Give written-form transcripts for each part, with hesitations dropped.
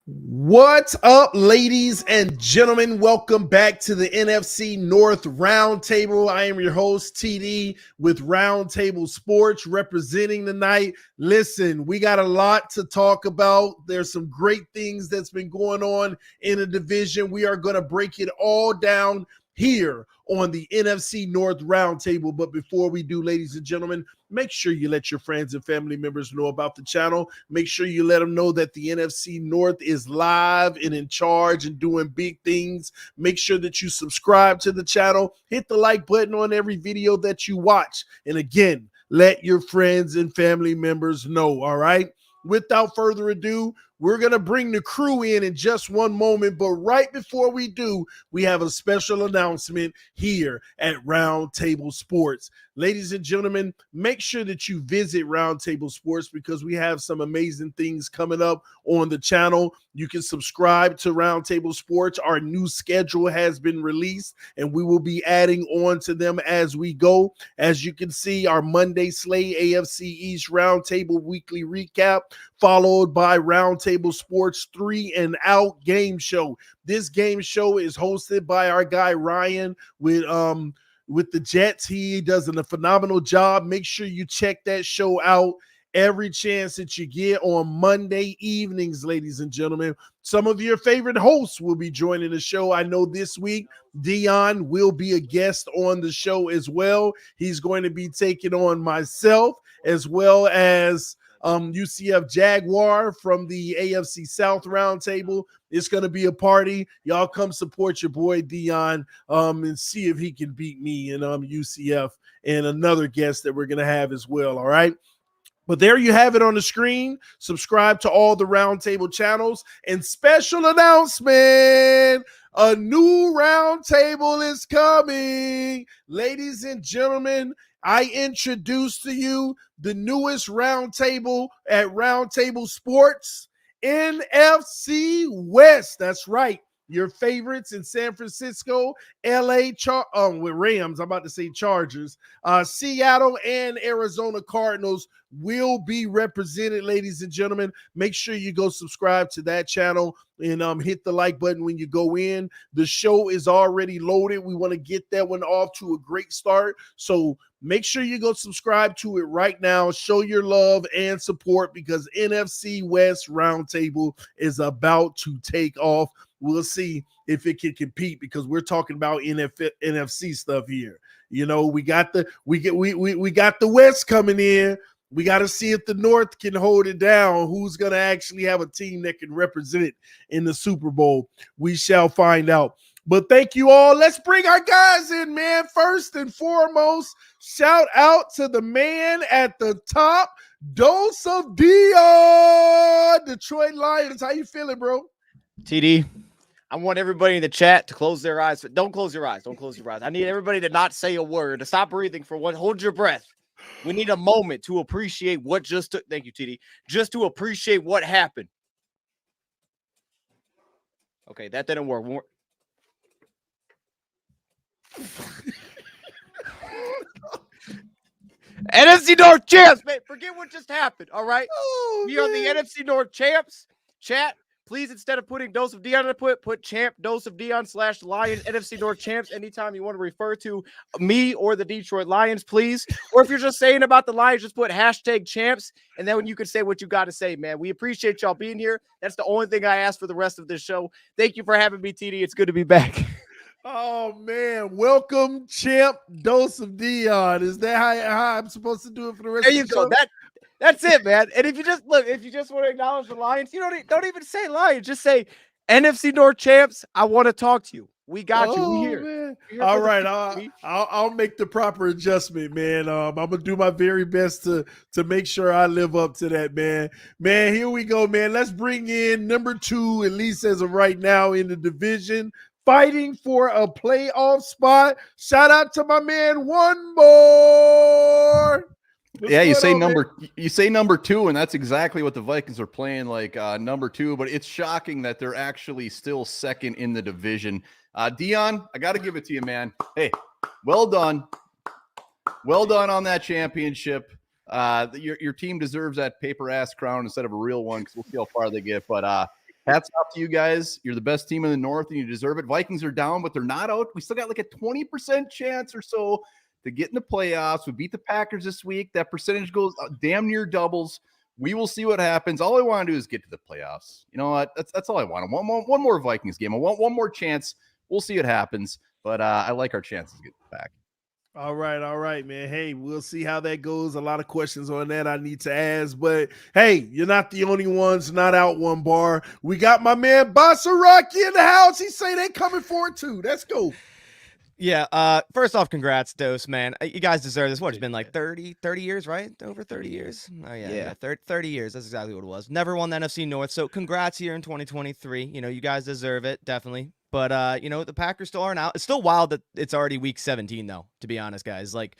What's up, ladies and gentlemen? Welcome back to the NFC North Roundtable. I am your host, TD, with Roundtable Sports representing tonight. Listen, we got a lot to talk about. There's some great things that's been going on in the division. We are going to break it all down here on the NFC North Roundtable. But before we do, ladies and gentlemen, make sure you let your friends and family members know about the channel. Make sure you let them know that the NFC North is live and in charge and doing big things. Make sure that you subscribe to the channel. Hit the like button on every video that you watch. And again, let your friends and family members know, all right? Without further ado, we're going to bring the crew in just one moment, but right before we do, we have a special announcement here at Roundtable Sports. Ladies and gentlemen, make sure that you visit Roundtable Sports because we have some amazing things coming up on the channel. You can subscribe to Roundtable Sports. Our new schedule has been released, and we will be adding on to them as we go. As you can see, our Monday slate, AFC East Roundtable Weekly Recap, followed by Roundtable Sports 3 and Out Game Show. This game show is hosted by our guy Ryan with the Jets. He does a phenomenal job. Make sure you check that show out every chance that you get on Monday evenings, ladies and gentlemen. Some of your favorite hosts will be joining the show. I know this week Dion will be a guest on the show as well. He's going to be taking on myself as well as UCF Jaguar from the AFC South Roundtable. It's going to be a party. Y'all come support your boy Dion and see if he can beat me and UCF and another guest that we're going to have as well, all right? But there you have it on the screen. Subscribe to all the Roundtable channels. And special announcement, a new Roundtable is coming. Ladies and gentlemen, I introduce to you the newest Roundtable at Roundtable Sports, NFC West. That's right. Your favorites in San Francisco, LA with Rams, I'm about to say Chargers, Seattle and Arizona Cardinals will be represented, ladies and gentlemen. Make sure you go subscribe to that channel and hit the like button when you go in. The show is already loaded. We want to get that one off to a great start. So make sure you go subscribe to it right now. Show your love and support because NFC West Roundtable is about to take off. We'll see if it can compete because we're talking about NFC stuff here. You know, we got the West coming in. We got to see if the North can hold it down. Who's going to actually have a team that can represent it in the Super Bowl? We shall find out. But thank you all. Let's bring our guys in, man. First and foremost, shout out to the man at the top, Dose of Dion, Detroit Lions. How you feeling, bro? TD, I want everybody in the chat to close their eyes. Don't close your eyes. Don't close your eyes. I need everybody to not say a word, to stop breathing for one. Hold your breath. We need a moment to appreciate what just took. Thank you, TD. Just to appreciate what happened. Okay, that didn't work. NFC North champs, man. Forget what just happened. All right. We are the NFC North champs. Chat, please, instead of putting Dose of Dion, put champ Dose of Dion / Lions NFC North champs. Anytime you want to refer to me or the Detroit Lions, please. Or if you're just saying about the Lions, just put #champs. And then you can say what you got to say, man. We appreciate y'all being here. That's the only thing I ask for the rest of this show. Thank you for having me, TD. It's good to be back. Oh, man. Welcome, champ Dose of Dion. Is that how I'm supposed to do it for the rest of the show? That's it, man. And if you just want to acknowledge the Lions, you don't even say Lions. Just say NFC North champs. I want to talk to you. We got you. We here. Man. All right. I'll make the proper adjustment, man. I'm gonna do my very best to make sure I live up to that, man. Man, here we go, man. Let's bring in number 2, at least as of right now in the division, fighting for a playoff spot. Shout out to my man, One More. Yeah, you say number 2, and that's exactly what the Vikings are playing, like number 2. But it's shocking that they're actually still second in the division. Dion, I got to give it to you, man. Hey, well done on that championship. Your team deserves that paper ass crown instead of a real one because we'll see how far they get. But Hats off to you guys. You're the best team in the North, and you deserve it. Vikings are down, but they're not out. We still got like a 20% chance or so to get in the playoffs. We beat the Packers this week. That percentage goes damn near doubles. We will see what happens. All I want to do is get to the playoffs. You know what? That's all I want. One more Vikings game. I want one more chance. We'll see what happens, but I like our chances to get back. All right, man. Hey, we'll see how that goes. A lot of questions on that I need to ask, but hey, you're not the only ones not out one bar. We got my man Basaraki in the house. He say they coming for it too. Let's go. Yeah, first off, congrats, Dose, man. You guys deserve this. What, it's been like 30 years, right? Over 30 years? Oh, yeah. 30 years. That's exactly what it was. Never won the NFC North, so congrats here in 2023. You know, you guys deserve it, definitely. But, you know, the Packers still aren't out. It's still wild that it's already week 17, though, to be honest, guys. Like,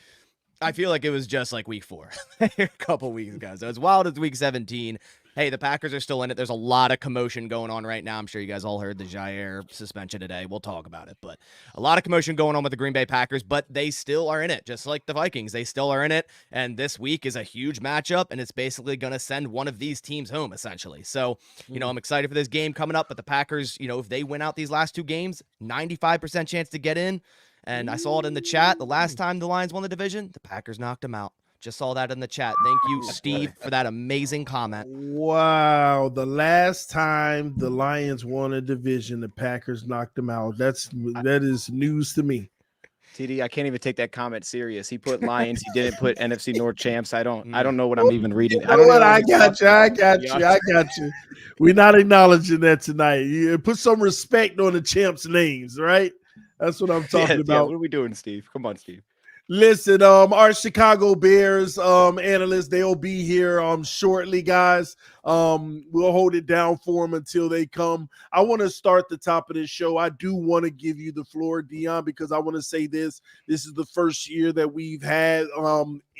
I feel like it was just like week 4 a couple weeks ago. So it's wild it's week 17. Hey, the Packers are still in it. There's a lot of commotion going on right now. I'm sure you guys all heard the Jair suspension today. We'll talk about it. But a lot of commotion going on with the Green Bay Packers, but they still are in it, just like the Vikings. They still are in it. And this week is a huge matchup, and it's basically going to send one of these teams home, essentially. So, you know, I'm excited for this game coming up. But the Packers, you know, if they win out these last 2 games, 95% chance to get in. And I saw it in the chat. The last time the Lions won the division, the Packers knocked them out. Just saw that in the chat. Thank you, Steve, for that amazing comment. Wow. The last time the Lions won a division, the Packers knocked them out. That is news to me. TD, I can't even take that comment serious. He put Lions. He didn't put NFC North champs. I don't know what I'm even reading. I got you. We're not acknowledging that tonight. You put some respect on the champs' names, right? That's what I'm talking about. Yeah, what are we doing, Steve? Come on, Steve. Listen, our Chicago Bears analysts, they'll be here shortly, guys. We'll hold it down for them until they come. I want to start the top of this show. I do want to give you the floor, Dion, because I want to say this. This is the first year that we've had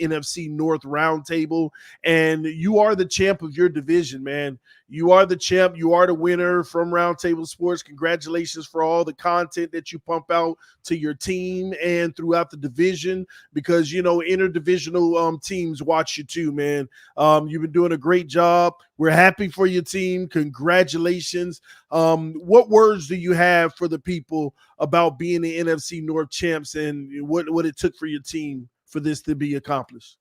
NFC North Roundtable, and you are the champ of your division, man. You are the champ. You are the winner from Roundtable Sports. Congratulations for all the content that you pump out to your team and throughout the division, because, you know, interdivisional teams watch you too, man. You've been doing a great job. We're happy for your team. Congratulations. What words do you have for the people about being the NFC North champs and what it took for your team for this to be accomplished?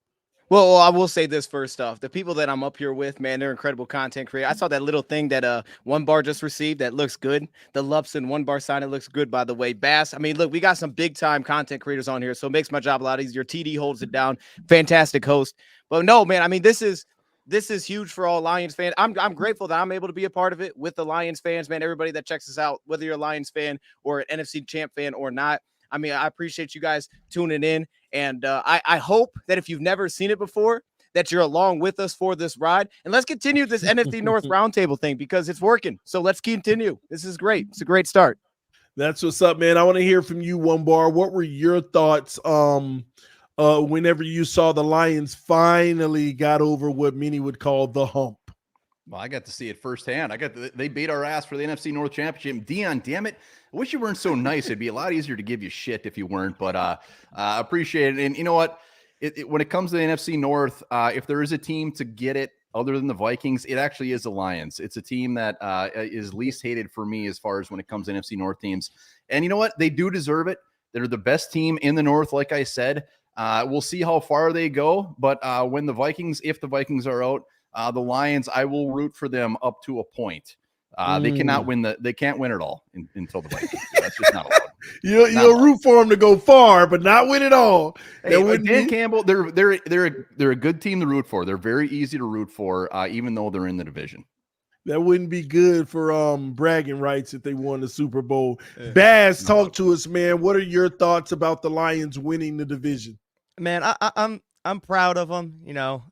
Well, I will say this first off. The people that I'm up here with, man, they're incredible content creators. I saw that little thing that One Bar just received that looks good. The Lupson One Bar sign, it looks good, by the way. Bass, I mean, look, we got some big-time content creators on here, so it makes my job a lot easier. TD holds it down. Fantastic host. But no, man, I mean, this is huge for all Lions fans. I'm grateful that I'm able to be a part of it with the Lions fans, man. Everybody that checks us out, whether you're a Lions fan or an NFC champ fan or not. I mean, I appreciate you guys tuning in. And I hope that if you've never seen it before, that you're along with us for this ride. And let's continue this NFC North Roundtable thing because it's working. So let's continue. This is great. It's a great start. That's what's up, man. I want to hear from you, One Bar. What were your thoughts whenever you saw the Lions finally got over what many would call the hump? Well, I got to see it firsthand. They beat our ass for the NFC North Championship. Dion, damn it. I wish you weren't so nice. It'd be a lot easier to give you shit if you weren't, but I appreciate it. And you know what? When it comes to the NFC North, if there is a team to get it other than the Vikings, it actually is the Lions. It's a team that is least hated for me as far as when it comes to NFC North teams. And you know what? They do deserve it. They're the best team in the North, like I said. We'll see how far they go, but if the Vikings are out, the Lions, I will root for them up to a point. They cannot win they can't win it all until the Vikings. That's just not allowed. You'll root for them to go far, but not win it all. Hey, Campbell, they're a good team to root for. They're very easy to root for, even though they're in the division. That wouldn't be good for bragging rights if they won the Super Bowl. Baz, talk to us, man. What are your thoughts about the Lions winning the division? Man, I'm proud of them, you know,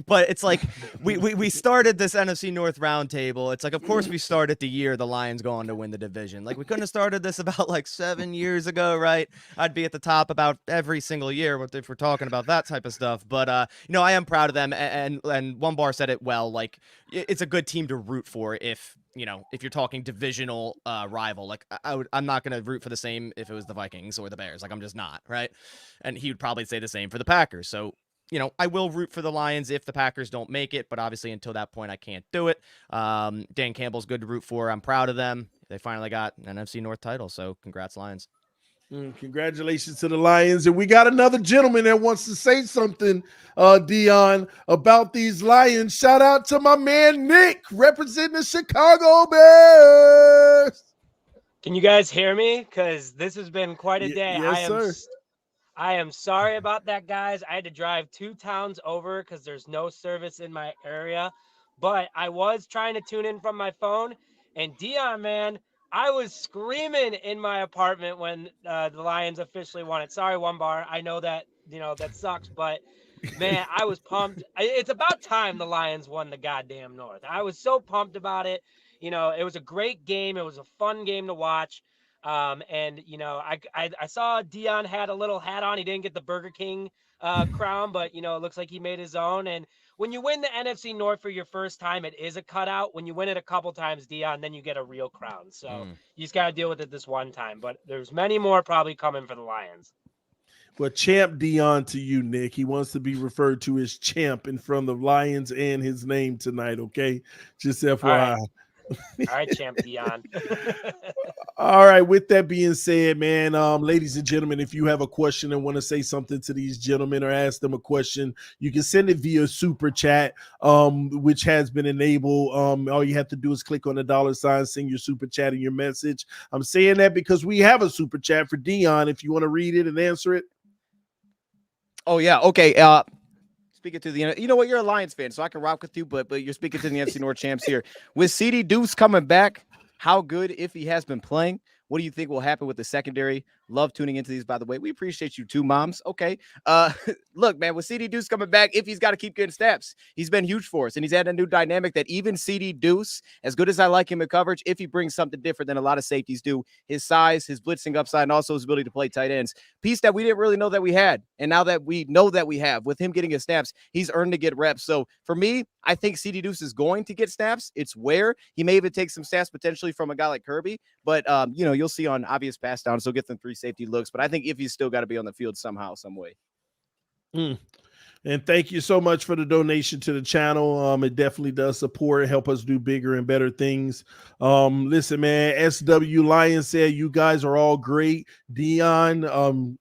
but it's like we started this NFC North Roundtable. It's like, of course, we started the year the Lions going to win the division. Like, we couldn't have started this about like 7 years ago, right? I'd be at the top about every single year if we're talking about that type of stuff. But you know, I am proud of them, and One Bar said it well. Like, it's a good team to root for if you're talking divisional rival. Like, I'm not going to root for the same if it was the Vikings or the Bears. Like, I'm just not, right? And he would probably say the same for the Packers. So I will root for the Lions if the Packers don't make it, but obviously until that point, I can't do it. Dan Campbell's good to root for. I'm proud of them. They finally got an NFC North title, so congrats, Lions. Congratulations to the Lions. And we got another gentleman that wants to say something, Dion, about these Lions. Shout out to my man, Nick, representing the Chicago Bears. Can you guys hear me? Because this has been quite a day. Yes, sir. I am sorry about that, guys. I had to drive 2 towns over because there's no service in my area. But I was trying to tune in from my phone. And Dion, man, I was screaming in my apartment when the Lions officially won it. Sorry, One Bar. I know that, that sucks. But, man, I was pumped. It's about time the Lions won the goddamn North. I was so pumped about it. It was a great game. It was a fun game to watch. And I saw Dion had a little hat on. He didn't get the Burger King crown, but it looks like he made his own. And when you win the NFC North for your first time, it is a cutout. When you win it a couple times, Dion, then you get a real crown. So you just got to deal with it this one time. But there's many more probably coming for the Lions. Well, Champ Dion to you, Nick. He wants to be referred to as Champ in front of Lions and his name tonight, okay? Just FYI. All right, Champ Dion. All right. With that being said, man, ladies and gentlemen, if you have a question and want to say something to these gentlemen or ask them a question, you can send it via super chat, which has been enabled. All you have to do is click on the $, send your super chat and your message. I'm saying that because we have a super chat for Dion. If you want to read it and answer it. Oh yeah. Okay. Speaking to the, you know what, you're a Lions fan, so I can rock with you, but you're speaking to the NFC North champs here. With CD Deuce coming back, how good if he has been playing? What do you think will happen with the secondary? Love tuning into these, by the way. We appreciate you too, moms. Okay. Look, man, with CD Deuce coming back, if he's got to keep getting snaps, he's been huge for us. And he's had a new dynamic that even CD Deuce, as good as I like him in coverage, if he brings something different than a lot of safeties do, his size, his blitzing upside, and also his ability to play tight ends, piece that we didn't really know that we had. And now that we know that we have, with him getting his snaps, he's earned to get reps. So for me, I think CD Deuce is going to get snaps. It's where he may even take some snaps potentially from a guy like Kirby, but you'll see on obvious pass downs, he'll get them 3 safety looks. But I think if he's still got to be on the field somehow, some way. And thank you so much for the donation to the channel. It definitely does support and help us do bigger and better things. Listen, man, SW Lion said you guys are all great. Dion,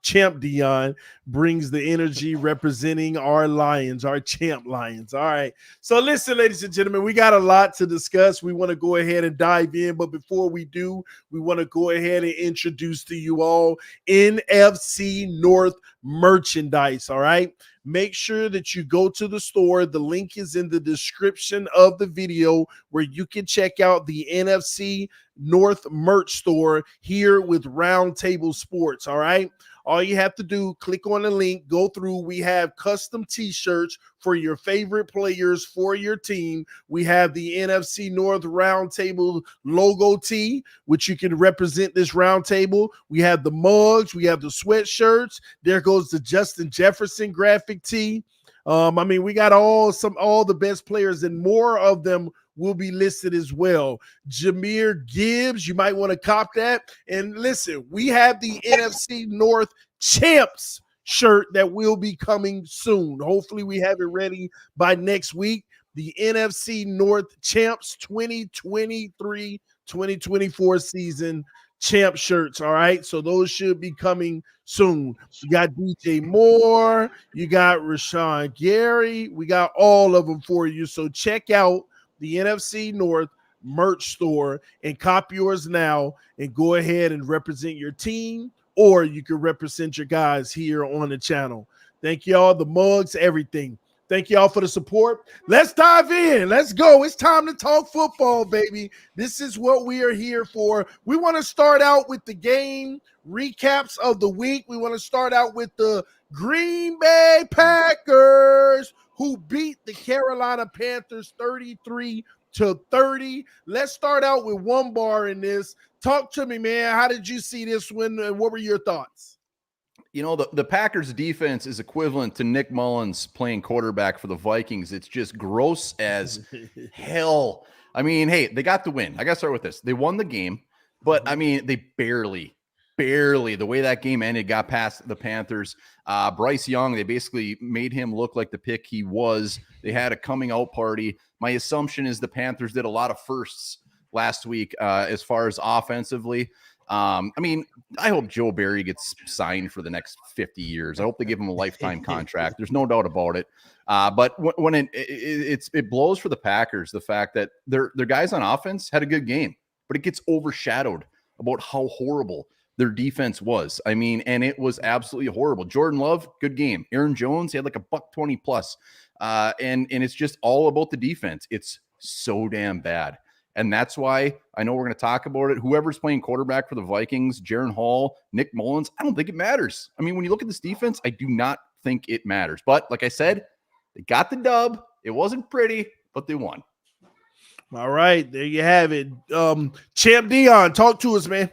Champ Dion brings the energy representing our Lions, our Champ Lions. All right. So listen, ladies and gentlemen, we got a lot to discuss. We want to go ahead and dive in. But before we do, we want to go ahead and introduce to you all NFC North merchandise. All right. Make sure that you go to the store. The link is in the description of the video where you can check out the NFC North merch store here with Roundtable Sports. All right. All you have to do, click on the link, go through. We have custom t-shirts for your favorite players for your team. We have the NFC North Roundtable logo tee, which you can represent this roundtable. We have the mugs. We have the sweatshirts. There goes the Justin Jefferson graphic tee. We got all the best players, and more of them will be listed as well. Jahmyr Gibbs, you might want to cop that. And listen, we have the NFC North Champs shirt that will be coming soon. Hopefully we have it ready by next week. The NFC North Champs 2023-2024 season champ shirts. All right. So those should be coming soon. You got DJ Moore, you got Rashawn Gary, we got all of them for you. So check out the NFC North merch store and cop yours now and go ahead and represent your team, or you can represent your guys here on the channel. Thank y'all, the mugs, everything. Thank y'all for the support. Let's dive in. Let's go. It's time to talk football, baby. This is what we are here for. We want to start out with the game recaps of the week. We want to start out with the Green Bay Packers, who beat the Carolina Panthers 33-30. Let's start out with One Bar in this. Talk to me, man. How did you see this win, and what were your thoughts? The Packers defense is equivalent to Nick Mullins playing quarterback for the Vikings. It's just gross as hell. I mean, hey, they got the win. I got to start with this. They won the game, but I mean, they barely barely. The way that game ended, got past the Panthers. Bryce Young, they basically made him look like the pick he was. They had a coming out party. My assumption is the Panthers did a lot of firsts last week as far as offensively. I mean, I hope Joe Barry gets signed for the next 50 years. I hope they give him a lifetime contract. There's no doubt about it. But when it blows for the Packers, the fact that their guys on offense had a good game, but it gets overshadowed about how horrible their defense was. I mean, and it was absolutely horrible. Jordan Love, good game. Aaron Jones, he had like a $120 plus. And it's just all about the defense. It's so damn bad. And that's why I know we're going to talk about it. Whoever's playing quarterback for the Vikings, Jaron Hall, Nick Mullins, I don't think it matters. I mean, when you look at this defense, I do not think it matters. But like I said, they got the dub. It wasn't pretty, but they won. All right, there you have it. Champ Dion, talk to us, man.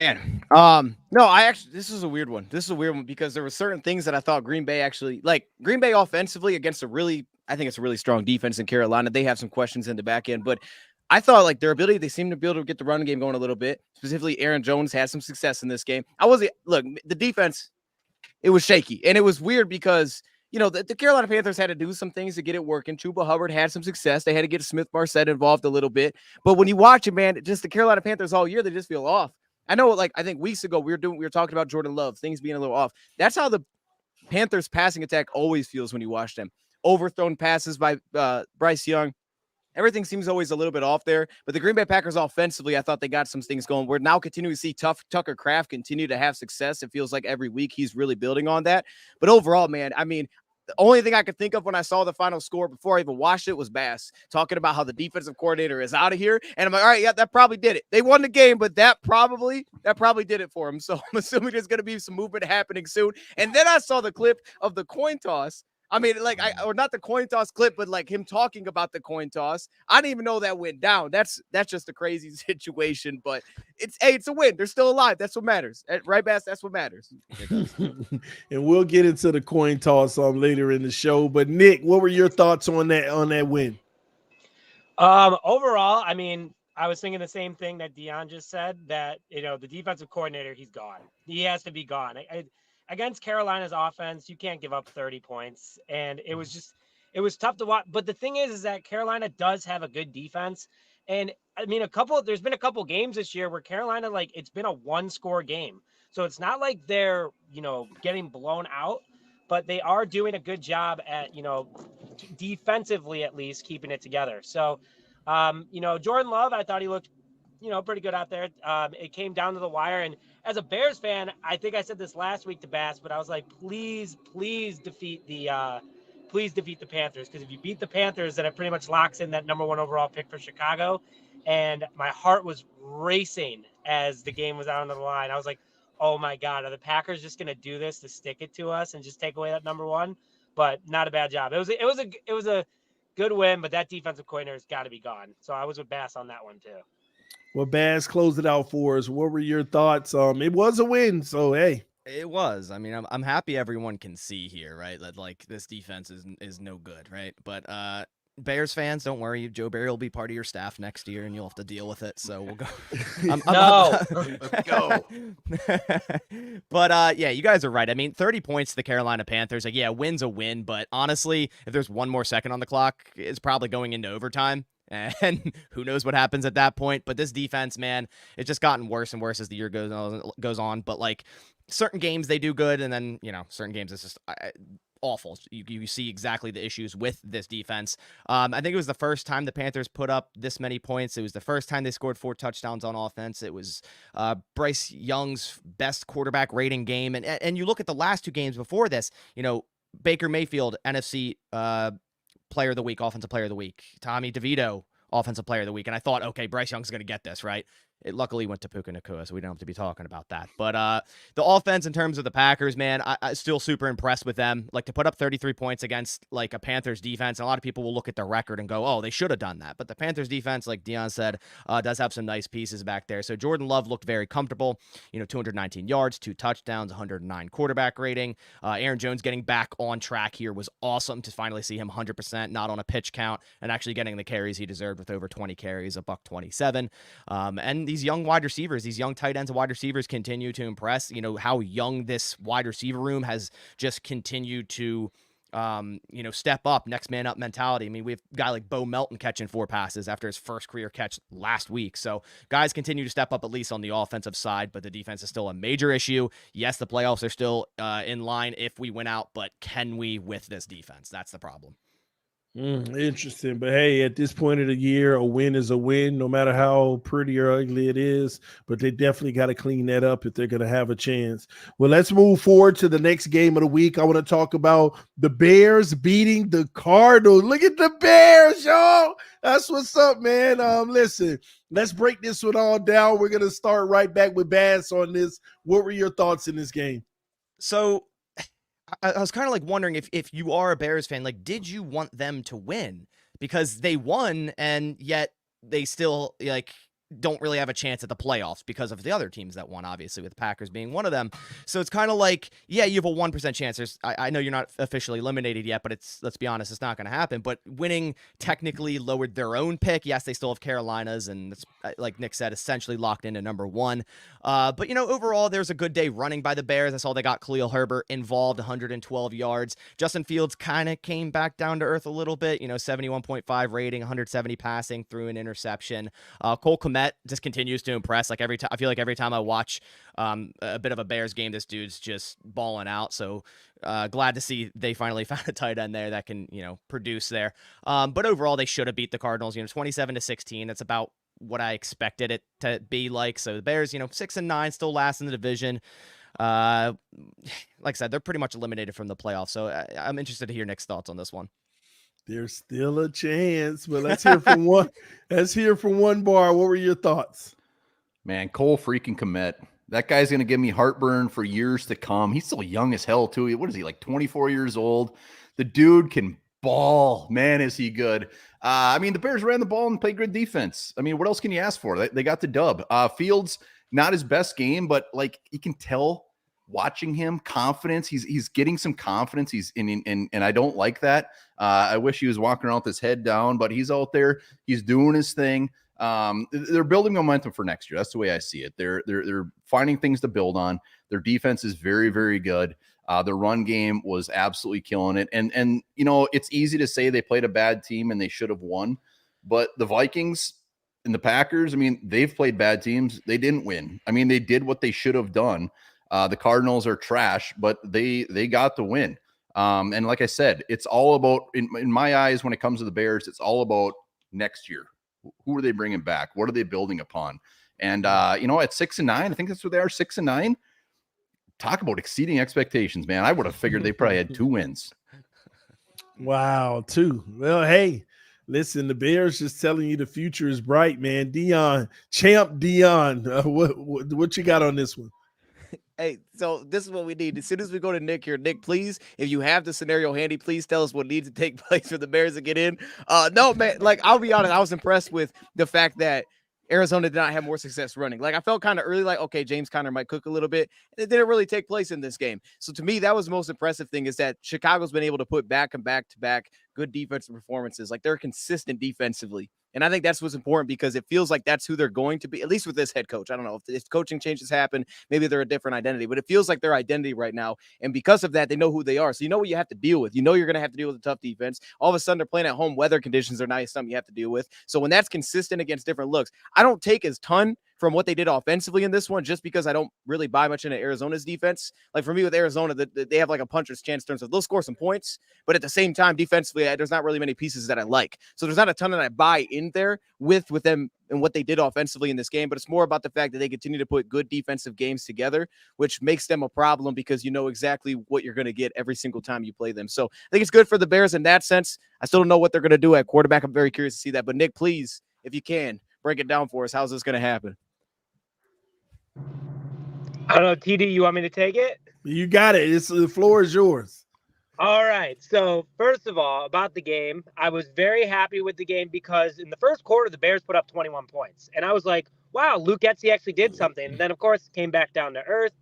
Man, no, this is a weird one. This is a weird one because there were certain things that I thought Green Bay offensively against I think it's a really strong defense in Carolina. They have some questions in the back end, but I thought like their ability, they seem to be able to get the run game going a little bit. Specifically, Aaron Jones had some success in this game. The defense, it was shaky, and it was weird because the Carolina Panthers had to do some things to get it working. Chuba Hubbard had some success. They had to get Smith Marset involved a little bit, but when you watch it, man, just the Carolina Panthers all year, they just feel off. I know, I think weeks ago we were talking about Jordan Love, things being a little off. That's how the Panthers passing attack always feels when you watch them. Overthrown passes by Bryce Young. Everything seems always a little bit off there. But the Green Bay Packers offensively, I thought they got some things going. We're now continuing to see Tucker Kraft continue to have success. It feels like every week he's really building on that. But overall, man, I mean, the only thing I could think of when I saw the final score before I even watched it was Bass talking about how the defensive coordinator is out of here. And I'm like, all right, yeah, that probably did it. They won the game, but that probably did it for him. So I'm assuming there's going to be some movement happening soon. And then I saw the clip of the coin toss. I mean, or not the coin toss clip, but like him talking about the coin toss. I didn't even know that went down. That's just a crazy situation, but it's a win. They're still alive. That's what matters. Right, Bass? That's what matters. And we'll get into the coin toss later in the show. But Nick, what were your thoughts on that win? Overall, I mean, I was thinking the same thing that Dion just said, that, the defensive coordinator, he's gone. He has to be gone. Against Carolina's offense, you can't give up 30 points. And it was tough to watch. But the thing is that Carolina does have a good defense. And I mean, there's been a couple games this year where Carolina, it's been a 1-score game. So it's not like they're, getting blown out, but they are doing a good job at, defensively, at least keeping it together. So, Jordan Love, I thought he looked, pretty good out there. It came down to the wire. And as a Bears fan, I think I said this last week to Bass, but I was like, please defeat the Panthers. Because if you beat the Panthers, then it pretty much locks in that number 1 overall pick for Chicago. And my heart was racing as the game was out on the line. I was like, oh my God, are the Packers just going to do this to stick it to us and just take away that number 1? But not a bad job. It was a good win, but that defensive coordinator's got to be gone. So I was with Bass on that one too. Well, Bass, closed it out for us. What were your thoughts? It was a win, so hey. It was. I mean, I'm happy everyone can see here, right? That this defense is no good, right? But Bears fans, don't worry. Joe Barry will be part of your staff next year, and you'll have to deal with it. So we'll go. Let's go. But yeah, you guys are right. I mean, 30 points to the Carolina Panthers. Win's a win, but honestly, if there's one more second on the clock, it's probably going into overtime. And who knows what happens at that point. But this defense, man, it's just gotten worse and worse as the year goes on. But certain games they do good, and then certain games it's just awful. You see exactly the issues with this defense. I think it was the first time the Panthers put up this many points. It was the first time they scored 4 touchdowns on offense. It was Bryce Young's best quarterback rating game. And you look at the last 2 games before this, Baker Mayfield, NFC Player of the Week, Offensive Player of the Week. Tommy DeVito, Offensive Player of the Week. And I thought, okay, Bryce Young's going to get this, right? It luckily went to Puka Nacua, so we don't have to be talking about that. But the offense in terms of the Packers, man, I still super impressed with them. To put up 33 points against, a Panthers defense, and a lot of people will look at their record and go, oh, they should have done that. But the Panthers defense, like Dion said, does have some nice pieces back there. So Jordan Love looked very comfortable. 219 yards, 2 touchdowns, 109 quarterback rating. Aaron Jones getting back on track here was awesome to finally see him 100%, not on a pitch count, and actually getting the carries he deserved with over 20 carries, $127. And these young wide receivers, these young tight ends and wide receivers continue to impress. How young this wide receiver room has just continued to step up, next man up mentality. I mean, we have a guy like Bo Melton catching 4 passes after his first career catch last week. So guys continue to step up, at least on the offensive side, but the defense is still a major issue. Yes, the playoffs are still in line if we win out, but can we with this defense? That's the problem. Interesting. But hey, at this point of the year, a win is a win, no matter how pretty or ugly it is. But they definitely got to clean that up if they're going to have a chance. Well, let's move forward to the next game of the week. I want to talk about the Bears beating the Cardinals. Look at the Bears, y'all. That's what's up, man. Listen, let's break this one all down. We're going to start right back with Bass on this. What were your thoughts in this game? So I was kind of like wondering if you are a Bears fan, like, did you want them to win? Because they won, and yet they still don't really have a chance at the playoffs because of the other teams that won, obviously, with the Packers being one of them. So it's kind of like, yeah, you have a 1% chance. I know you're not officially eliminated yet, but let's be honest, it's not going to happen. But winning technically lowered their own pick. Yes, they still have Carolina's, and it's, like Nick said, essentially locked into number 1. But, overall, there's a good day running by the Bears. I saw they got Khalil Herbert involved, 112 yards. Justin Fields kind of came back down to earth a little bit, 71.5 rating, 170 passing, through an interception. Cole Kmet just continues to impress. Like, I feel like every time I watch a bit of a Bears game, this dude's just balling out. So glad to see they finally found a tight end there that can, produce there. But overall, they should have beat the Cardinals, 27-16. That's about what I expected it to be like. So the Bears, 6-9, still last in the division. Like I said, they're pretty much eliminated from the playoffs. So I'm interested to hear Nick's thoughts on this one. There's still a chance, but let's hear from one. Let's hear from one bar. What were your thoughts? Man, Cole freaking Kmet. That guy's going to give me heartburn for years to come. He's still young as hell, too. What is he, like 24 years old? The dude can ball. Man, is he good. The Bears ran the ball and played good defense. What else can you ask for? They got the dub. Fields, not his best game, but, you can tell watching him, confidence. He's getting some confidence. He's in, and I don't like that. I wish he was walking around with his head down, but he's out there. He's doing his thing. They're building momentum for next year. That's the way I see it. They're finding things to build on. Their defense is very, very good. The run game was absolutely killing it. And it's easy to say they played a bad team and they should have won, but the Vikings and the Packers, they've played bad teams. They didn't win. They did what they should have done. The Cardinals are trash, but they got the win. And like I said, it's all about, in my eyes, when it comes to the Bears, it's all about next year. Who are they bringing back? What are they building upon? And, at 6-9, I think that's what they are, 6-9. Talk about exceeding expectations, man. I would have figured they probably had 2 wins. Wow, 2. Well, hey, listen, the Bears just telling you the future is bright, man. Champ Dion, what you got on this one? Hey, so this is what we need. As soon as we go to Nick here, Nick, please, if you have the scenario handy, please tell us what needs to take place for the Bears to get in. No, man, I'll be honest, I was impressed with the fact that Arizona did not have more success running. I felt kind of early okay, James Conner might cook a little bit. It didn't really take place in this game. So to me, that was the most impressive thing, is that Chicago's been able to put back and back to back good defensive performances. They're consistent defensively. And I think that's what's important, because it feels like that's who they're going to be, at least with this head coach. I don't know if coaching changes happen, maybe they're a different identity, but it feels like their identity right now. And because of that, they know who they are. So you know what you have to deal with. You're going to have to deal with a tough defense. All of a sudden, they're playing at home. Weather conditions are not something you have to deal with. So when that's consistent against different looks, I don't take as ton from what they did offensively in this one, just because I don't really buy much into Arizona's defense. For me with Arizona, they have a puncher's chance in terms of they'll score some points, but at the same time, defensively, there's not really many pieces that I like. So there's not a ton that I buy in there with them and what they did offensively in this game, but it's more about the fact that they continue to put good defensive games together, which makes them a problem, because you know exactly what you're going to get every single time you play them. So I think it's good for the Bears in that sense. I still don't know what they're going to do at quarterback. I'm very curious to see that. But Nick, please, if you can, break it down for us. How's this going to happen? I don't know, TD, you want me to take it? You got it. The floor is yours. All right. So first of all, about the game, I was very happy with the game, because in the first quarter, the Bears put up 21 points. And I was like, wow, Luke Getsy actually did something. And then, of course, came back down to earth.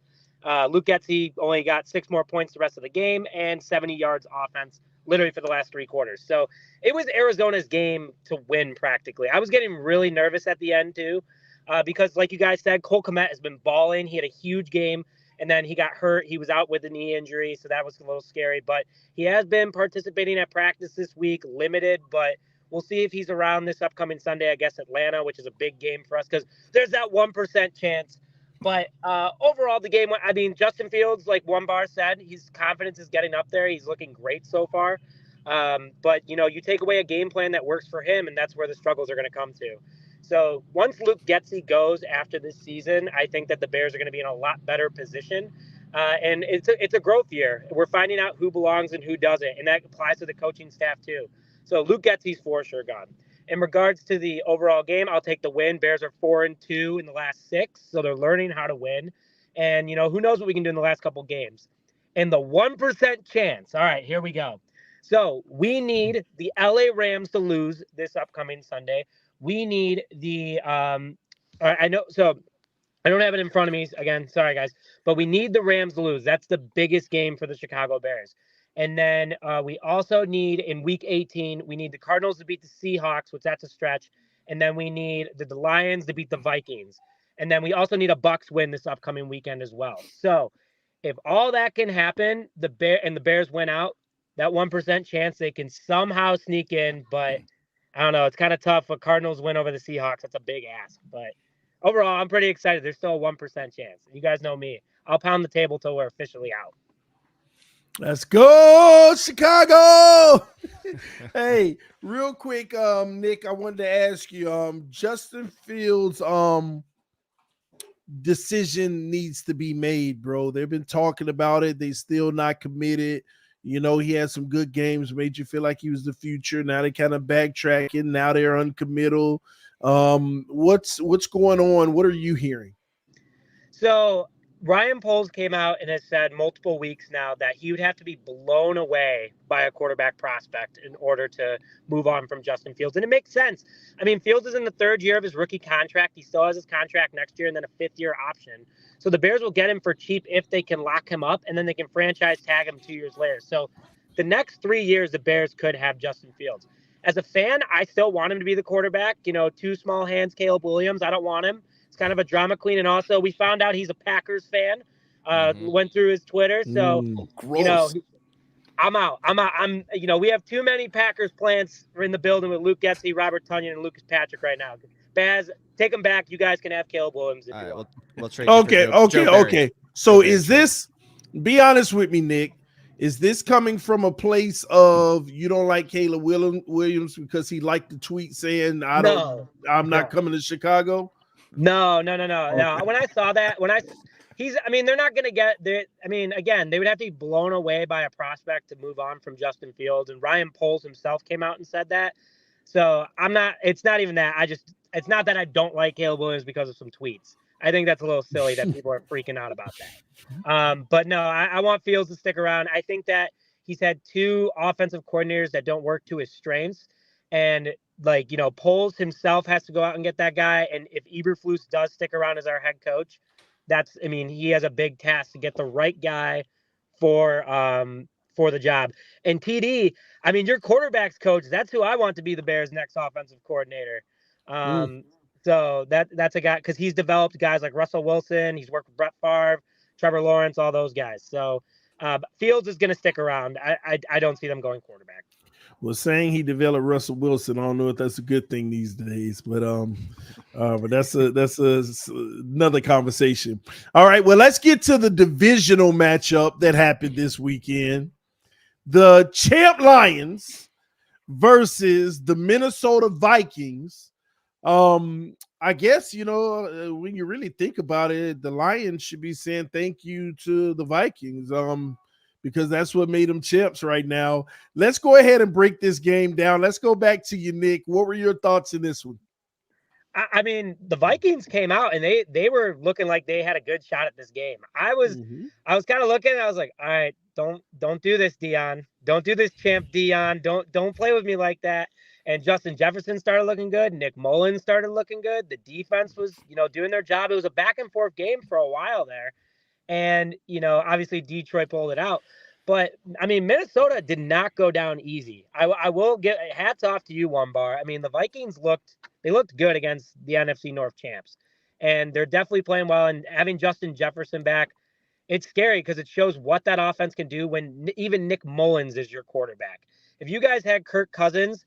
Luke Getsy only got 6 more points the rest of the game and 70 yards offense, literally for the last 3 quarters. So it was Arizona's game to win practically. I was getting really nervous at the end too. because like you guys said, Cole Kmet has been balling. He had a huge game, and then he got hurt. He was out with a knee injury, so that was a little scary. But he has been participating at practice this week, limited, but we'll see if he's around this upcoming Sunday, I guess, Atlanta, which is a big game for us because there's that 1% chance. But overall, the game, I mean, Justin Fields, like One Bar said, his confidence is getting up there. He's looking great so far. But, you take away a game plan that works for him, and that's where the struggles are going to come to. So once Luke Getsy goes after this season, I think that the Bears are going to be in a lot better position. And it's a growth year. We're finding out who belongs and who doesn't, and that applies to the coaching staff too. So Luke Getsy's for sure gone. In regards to the overall game, I'll take the win. Bears are 4-2 in the last 6, so they're learning how to win. And, who knows what we can do in the last couple games. And the 1% chance. All right, here we go. So we need the LA Rams to lose this upcoming Sunday. We need the I know, so I don't have it in front of me again. Sorry, guys, but we need the Rams to lose. That's the biggest game for the Chicago Bears. And then we also need in week 18, we need the Cardinals to beat the Seahawks, which that's a stretch. And then we need the Lions to beat the Vikings. And then we also need a Bucks win this upcoming weekend as well. So if all that can happen, the Bears win out, that 1% chance they can somehow sneak in, but I don't know. It's kind of tough. A Cardinals win over the Seahawks. That's a big ask. But overall, I'm pretty excited. There's still a 1% chance. You guys know me. I'll pound the table till we're officially out. Let's go, Chicago. Hey, real quick, Nick, I wanted to ask you, Justin Fields' decision needs to be made, bro. They've been talking about it. They still not committed. He had some good games, made you feel like he was the future. Now they kind of backtracking. Now they're uncommittal. What's going on? What are you hearing? So Ryan Poles came out and has said multiple weeks now that he would have to be blown away by a quarterback prospect in order to move on from Justin Fields. And it makes sense. I mean, Fields is in the 3rd year of his rookie contract. He still has his contract next year and then a 5th-year option. So the Bears will get him for cheap if they can lock him up, and then they can franchise tag him 2 years later. So the next 3 years, the Bears could have Justin Fields. As a fan, I still want him to be the quarterback. 2 small hands, Caleb Williams. I don't want him. It's kind of a drama queen. And also, we found out he's a Packers fan. Went through his Twitter. So, gross. I'm out. We have too many Packers plants in the building with Luke Getsy, Robert Tonyan, and Lucas Patrick right now. Baz, take them back. You guys can have Caleb Williams. If you want. We'll trade. Okay. So is this? Be honest with me, Nick. Is this coming from a place of you don't like Caleb Williams because he liked the tweet saying I'm not coming to Chicago? No. When I saw that, they're not going to get there. I mean, again, they would have to be blown away by a prospect to move on from Justin Fields. And Ryan Poles himself came out and said that. So it's not even that. It's not that I don't like Caleb Williams because of some tweets. I think that's a little silly that people are freaking out about that. But no, I want Fields to stick around. I think that he's had 2 offensive coordinators that don't work to his strengths. And Poles himself has to go out and get that guy. And if Eberflus does stick around as our head coach, he has a big task to get the right guy for the job. And TD, your quarterback's coach, that's who I want to be the Bears' next offensive coordinator. So that's a guy, because he's developed guys like Russell Wilson. He's worked with Brett Favre, Trevor Lawrence, all those guys. So Fields is going to stick around. I don't see them going quarterback. Well, saying he developed Russell Wilson, I don't know if that's a good thing these days, but that's another conversation. All right, well, let's get to the divisional matchup that happened this weekend. The champ Lions versus the Minnesota Vikings. I guess, when you really think about it, the Lions should be saying thank you to the Vikings. Because that's what made them champs right now. Let's go ahead and break this game down. Let's go back to you, Nick. What were your thoughts in this one? The Vikings came out and they were looking like they had a good shot at this game. I was kind of looking and I was like, all right, don't do this, Dion. Don't do this, champ Dion. Don't play with me like that. And Justin Jefferson started looking good. Nick Mullins started looking good. The defense was, doing their job. It was a back and forth game for a while there. And, obviously Detroit pulled it out. But, Minnesota did not go down easy. I will get hats off to you, One Bar. The Vikings looked good against the NFC North champs. and they're definitely playing well. And having Justin Jefferson back, it's scary because it shows what that offense can do when even Nick Mullins is your quarterback. If you guys had Kirk Cousins,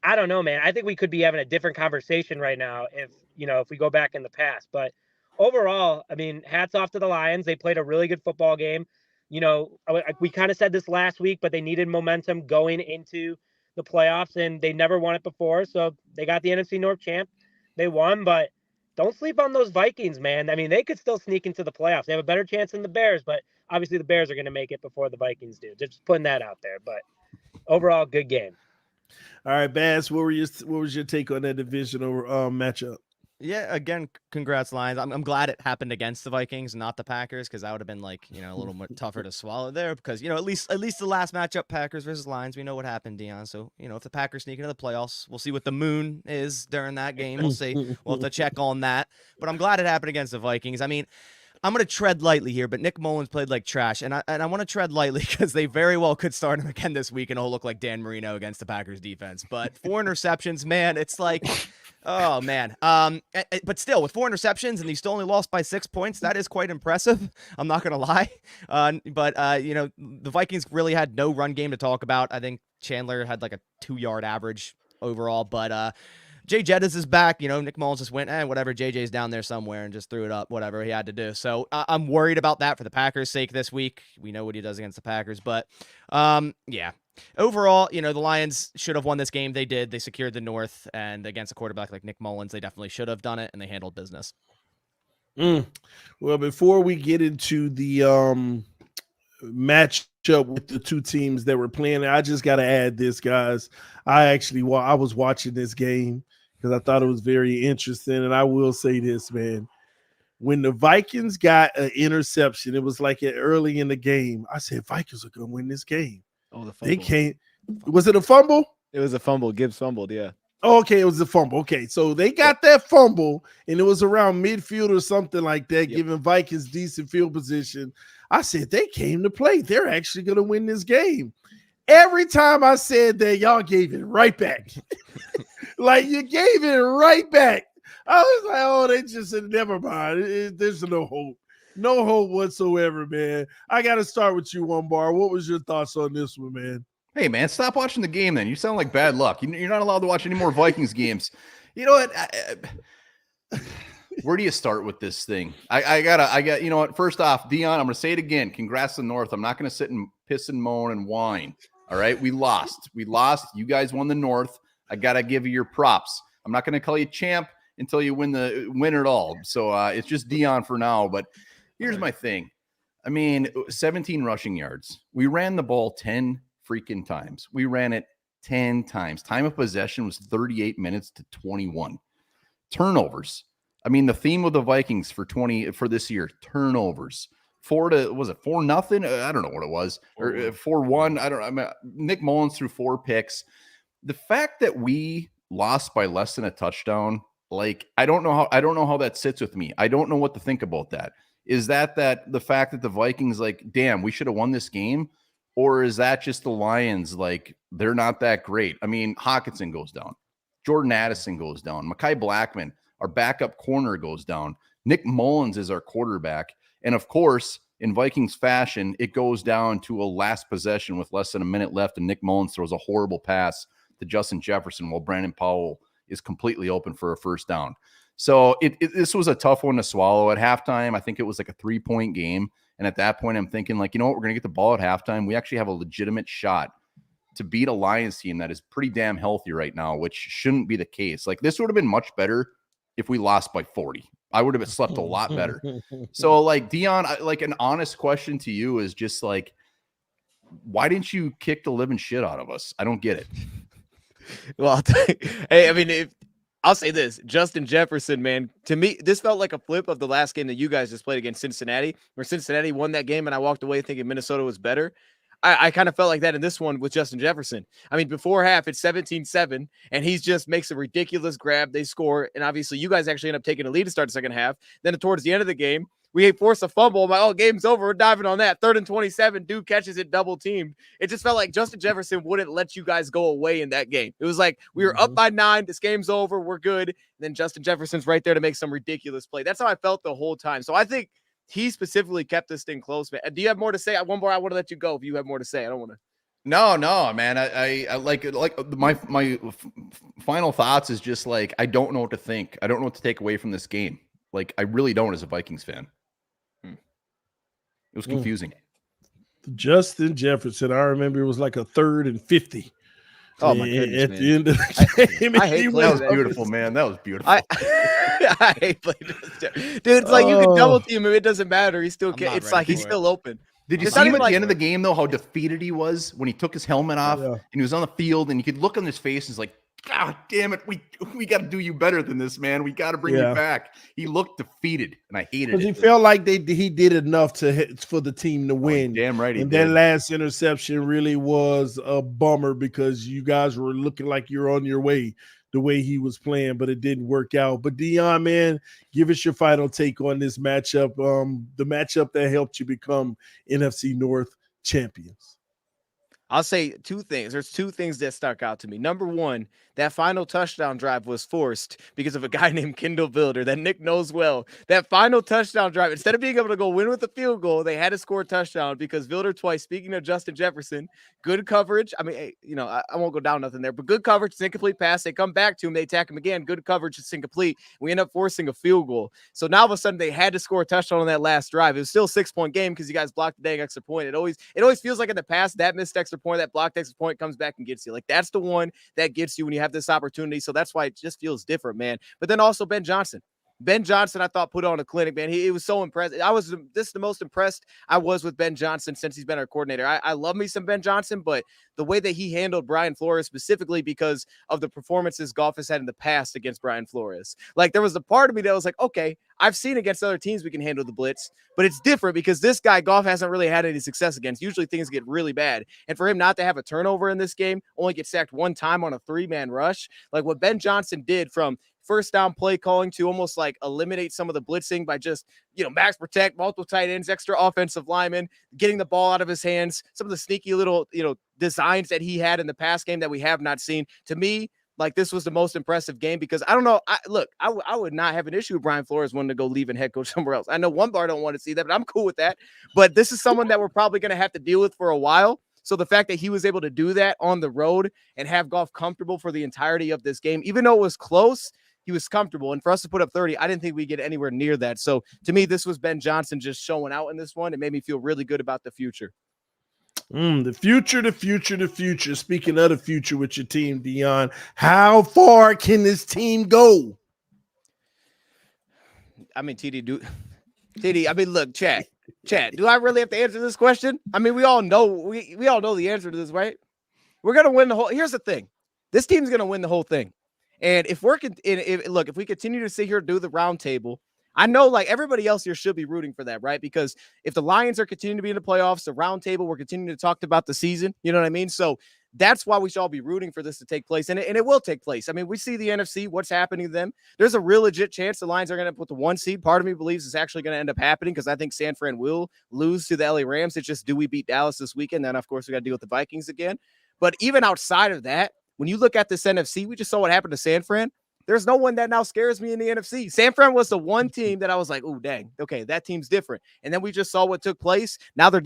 I don't know, man. I think we could be having a different conversation right now if we go back in the past. But overall, I mean, hats off to the Lions. They played a really good football game. We kind of said this last week, but they needed momentum going into the playoffs, and they never won it before. So they got the NFC North champ. They won, but don't sleep on those Vikings, man. I mean, they could still sneak into the playoffs. They have a better chance than the Bears, but obviously the Bears are going to make it before the Vikings do. Just putting that out there. But overall, good game. All right, Bass, what was your take on that divisional matchup? Yeah, again, congrats, Lions. I'm glad it happened against the Vikings, not the Packers, because that would have been like, a little more tougher to swallow there. Because at least the last matchup, Packers versus Lions, we know what happened, Dion. So if the Packers sneak into the playoffs, we'll see what the moon is during that game. We'll see. We'll have to check on that. But I'm glad it happened against the Vikings. I mean, I'm going to tread lightly here, but Nick Mullins played like trash, and I want to tread lightly because they very well could start him again this week, and it'll look like Dan Marino against the Packers defense. But 4 interceptions, man, it's like, oh man. But still, with 4 interceptions and he still only lost by 6 points, that is quite impressive. I'm not going to lie. But the Vikings really had no run game to talk about. I think Chandler had like a 2-yard average overall, but Jay Jettis is back. Nick Mullins just went, whatever. JJ's down there somewhere and just threw it up, whatever he had to do. So I'm worried about that for the Packers' sake this week. We know what he does against the Packers, but yeah. Overall, the Lions should have won this game. They did. They secured the North, and against a quarterback like Nick Mullins, they definitely should have done it, and they handled business. Well, before we get into the matchup with the two teams that were playing, I just got to add this, guys. I was watching this game because I thought it was very interesting, and I will say this, man. When the Vikings got an interception, it was like early in the game. I said, Vikings are going to win this game. Oh, the fumble. They can't. Was it a fumble? It was a fumble. Gibbs fumbled, yeah. Okay, it was a fumble. Okay, so they got that fumble, and it was around midfield or something like that, giving Vikings decent field position. I said, they came to play. They're actually going to win this game. Every time I said that, y'all gave it right back. Like, you gave it right back. I was like, oh, they just said, never mind. There's no hope. No hope whatsoever, man. I got to start with you, One Bar. What was your thoughts on this one, man? Hey, man, stop watching the game then. You sound like bad luck. You're not allowed to watch any more Vikings games. You know what? Where do you start with this thing? I got, you know what? First off, Dion, I'm going to say it again. Congrats to the North. I'm not going to sit and piss and moan and whine. All right? We lost. You guys won the North. I got to give you your props. I'm not going to call you champ until you win it all. So it's just Dion for now. But here's my thing. I mean, 17 rushing yards. We ran the ball 10 freaking times. We ran it 10 times. Time of possession was 38 minutes to 21. Turnovers. I mean, the theme of the Vikings for this year, turnovers. 4-0? I don't know what it was. Or 4-1. I mean, Nick Mullins threw 4 picks. The fact that we lost by less than a touchdown, like, I don't know how that sits with me. I don't know what to think about that. Is that the fact that the Vikings, like, damn, we should have won this game? Or is that just the Lions, like, they're not that great? I mean, Hawkinson goes down. Jordan Addison goes down. Mekhi Blackman, our backup corner, goes down. Nick Mullins is our quarterback. And, of course, in Vikings fashion, it goes down to a last possession with less than a minute left, and Nick Mullins throws a horrible pass to Justin Jefferson while Brandon Powell is completely open for a first down. So this was a tough one to swallow. At halftime, I think it was like a 3-point game. And at that point, I'm thinking, like, you know what? We're going to get the ball at halftime. We actually have a legitimate shot to beat a Lions team that is pretty damn healthy right now, which shouldn't be the case. Like, this would have been much better if we lost by 40. I would have slept a lot better. So, like, Dion, like, an honest question to you is just, like, why didn't you kick the living shit out of us? I don't get it. Well, hey, I mean, I'll say this, Justin Jefferson, man, to me, this felt like a flip of the last game that you guys just played against Cincinnati, where Cincinnati won that game and I walked away thinking Minnesota was better. I kind of felt like that in this one with Justin Jefferson. I mean, before half, it's 17-7, and he just makes a ridiculous grab. They score, and obviously you guys actually end up taking a lead to start the second half. Then towards the end of the game, We force a fumble. I'm like, oh, game's over. We're diving on that. 3rd and 27. Dude catches it double teamed. It just felt like Justin Jefferson wouldn't let you guys go away in that game. It was like we were up by 9. This game's over. We're good. And then Justin Jefferson's right there to make some ridiculous play. That's how I felt the whole time. So I think he specifically kept this thing close, man. Do you have more to say? One more. I want to let you go if you have more to say. I don't want to. No, man. I like my final thoughts is just like, I don't know what to think. I don't know what to take away from this game. Like, I really don't as a Vikings fan. It was confusing. Justin Jefferson, I remember it was like a 3rd and 50. Oh my goodness, at the end of the game. I hate that was beautiful, man. That was beautiful. I hate playing dude. It's like you can double team him. It doesn't matter. He's still. It's like he's still open. Did you see him at the end of the game though? How defeated he was when he took his helmet off and he was on the field, and you could look on his face. He's like, God damn it, we got to do you better than this, man. We got to bring you back. He looked defeated, and I hated it. He felt like he did enough for the team to win. Damn right, and that last interception really was a bummer because you guys were looking like you're on your way the way he was playing, but it didn't work out. But Dion, man, give us your final take on this matchup. The matchup that helped you become NFC North champions. I'll say 2 things. There's 2 things that stuck out to me. Number 1, that final touchdown drive was forced because of a guy named Kendall Builder that Nick knows well. That final touchdown drive, instead of being able to go win with a field goal, they had to score a touchdown because Builder twice, speaking of Justin Jefferson, good coverage. I mean, I won't go down nothing there, but good coverage, it's incomplete pass. They come back to him, they attack him again. Good coverage, it's incomplete. We end up forcing a field goal. So now all of a sudden they had to score a touchdown on that last drive. It was still a 6-point game because you guys blocked the dang extra point. It always feels like in the past that missed extra point, that blocked extra point comes back and gets you. Like that's the one that gets you when you have this opportunity. So that's why it just feels different, man. But then also Ben Johnson, I thought put on a clinic, man. He was so impressed. This is the most impressed I was with Ben Johnson since he's been our coordinator. I love me some Ben Johnson, but the way that he handled Brian Flores specifically because of the performances Goff has had in the past against Brian Flores. Like there was a part of me that was like, okay, I've seen against other teams we can handle the blitz, but it's different because this guy Goff hasn't really had any success against. Usually things get really bad. And for him not to have a turnover in this game, only get sacked 1 time on a 3-man rush, like what Ben Johnson did from first down play calling to almost like eliminate some of the blitzing by just, max protect, multiple tight ends, extra offensive linemen, getting the ball out of his hands, some of the sneaky little, designs that he had in the past game that we have not seen. To me, like this was the most impressive game because I don't know. I would not have an issue with Brian Flores wanting to go leave and head coach somewhere else. I know one bar don't want to see that, but I'm cool with that. But this is someone that we're probably going to have to deal with for a while. So the fact that he was able to do that on the road and have Goff comfortable for the entirety of this game, even though it was close, he was comfortable. And for us to put up 30, I didn't think we'd get anywhere near that. So to me, this was Ben Johnson just showing out in this one. It made me feel really good about the future. The future. Speaking of the future with your team, Dion, how far can this team go? I mean, TD, look, chat, do I really have to answer this question? I mean, we all know we all know the answer to this, right? We're going to win the whole. Here's the thing. This team's going to win the whole thing. And if we continue to sit here and do the roundtable, I know like everybody else here should be rooting for that, right? Because if the Lions are continuing to be in the playoffs, the roundtable, we're continuing to talk about the season. You know what I mean? So that's why we should all be rooting for this to take place. And it will take place. I mean, we see the NFC, what's happening to them. There's a real legit chance the Lions are going to put the 1 seed. Part of me believes it's actually going to end up happening because I think San Fran will lose to the LA Rams. It's just, do we beat Dallas this weekend? Then, of course, we got to deal with the Vikings again. But even outside of that, when you look at this NFC, we just saw what happened to San Fran. There's no one that now scares me in the NFC. San Fran was the one team that I was like, oh, dang, okay, that team's different. And then we just saw what took place. Now they're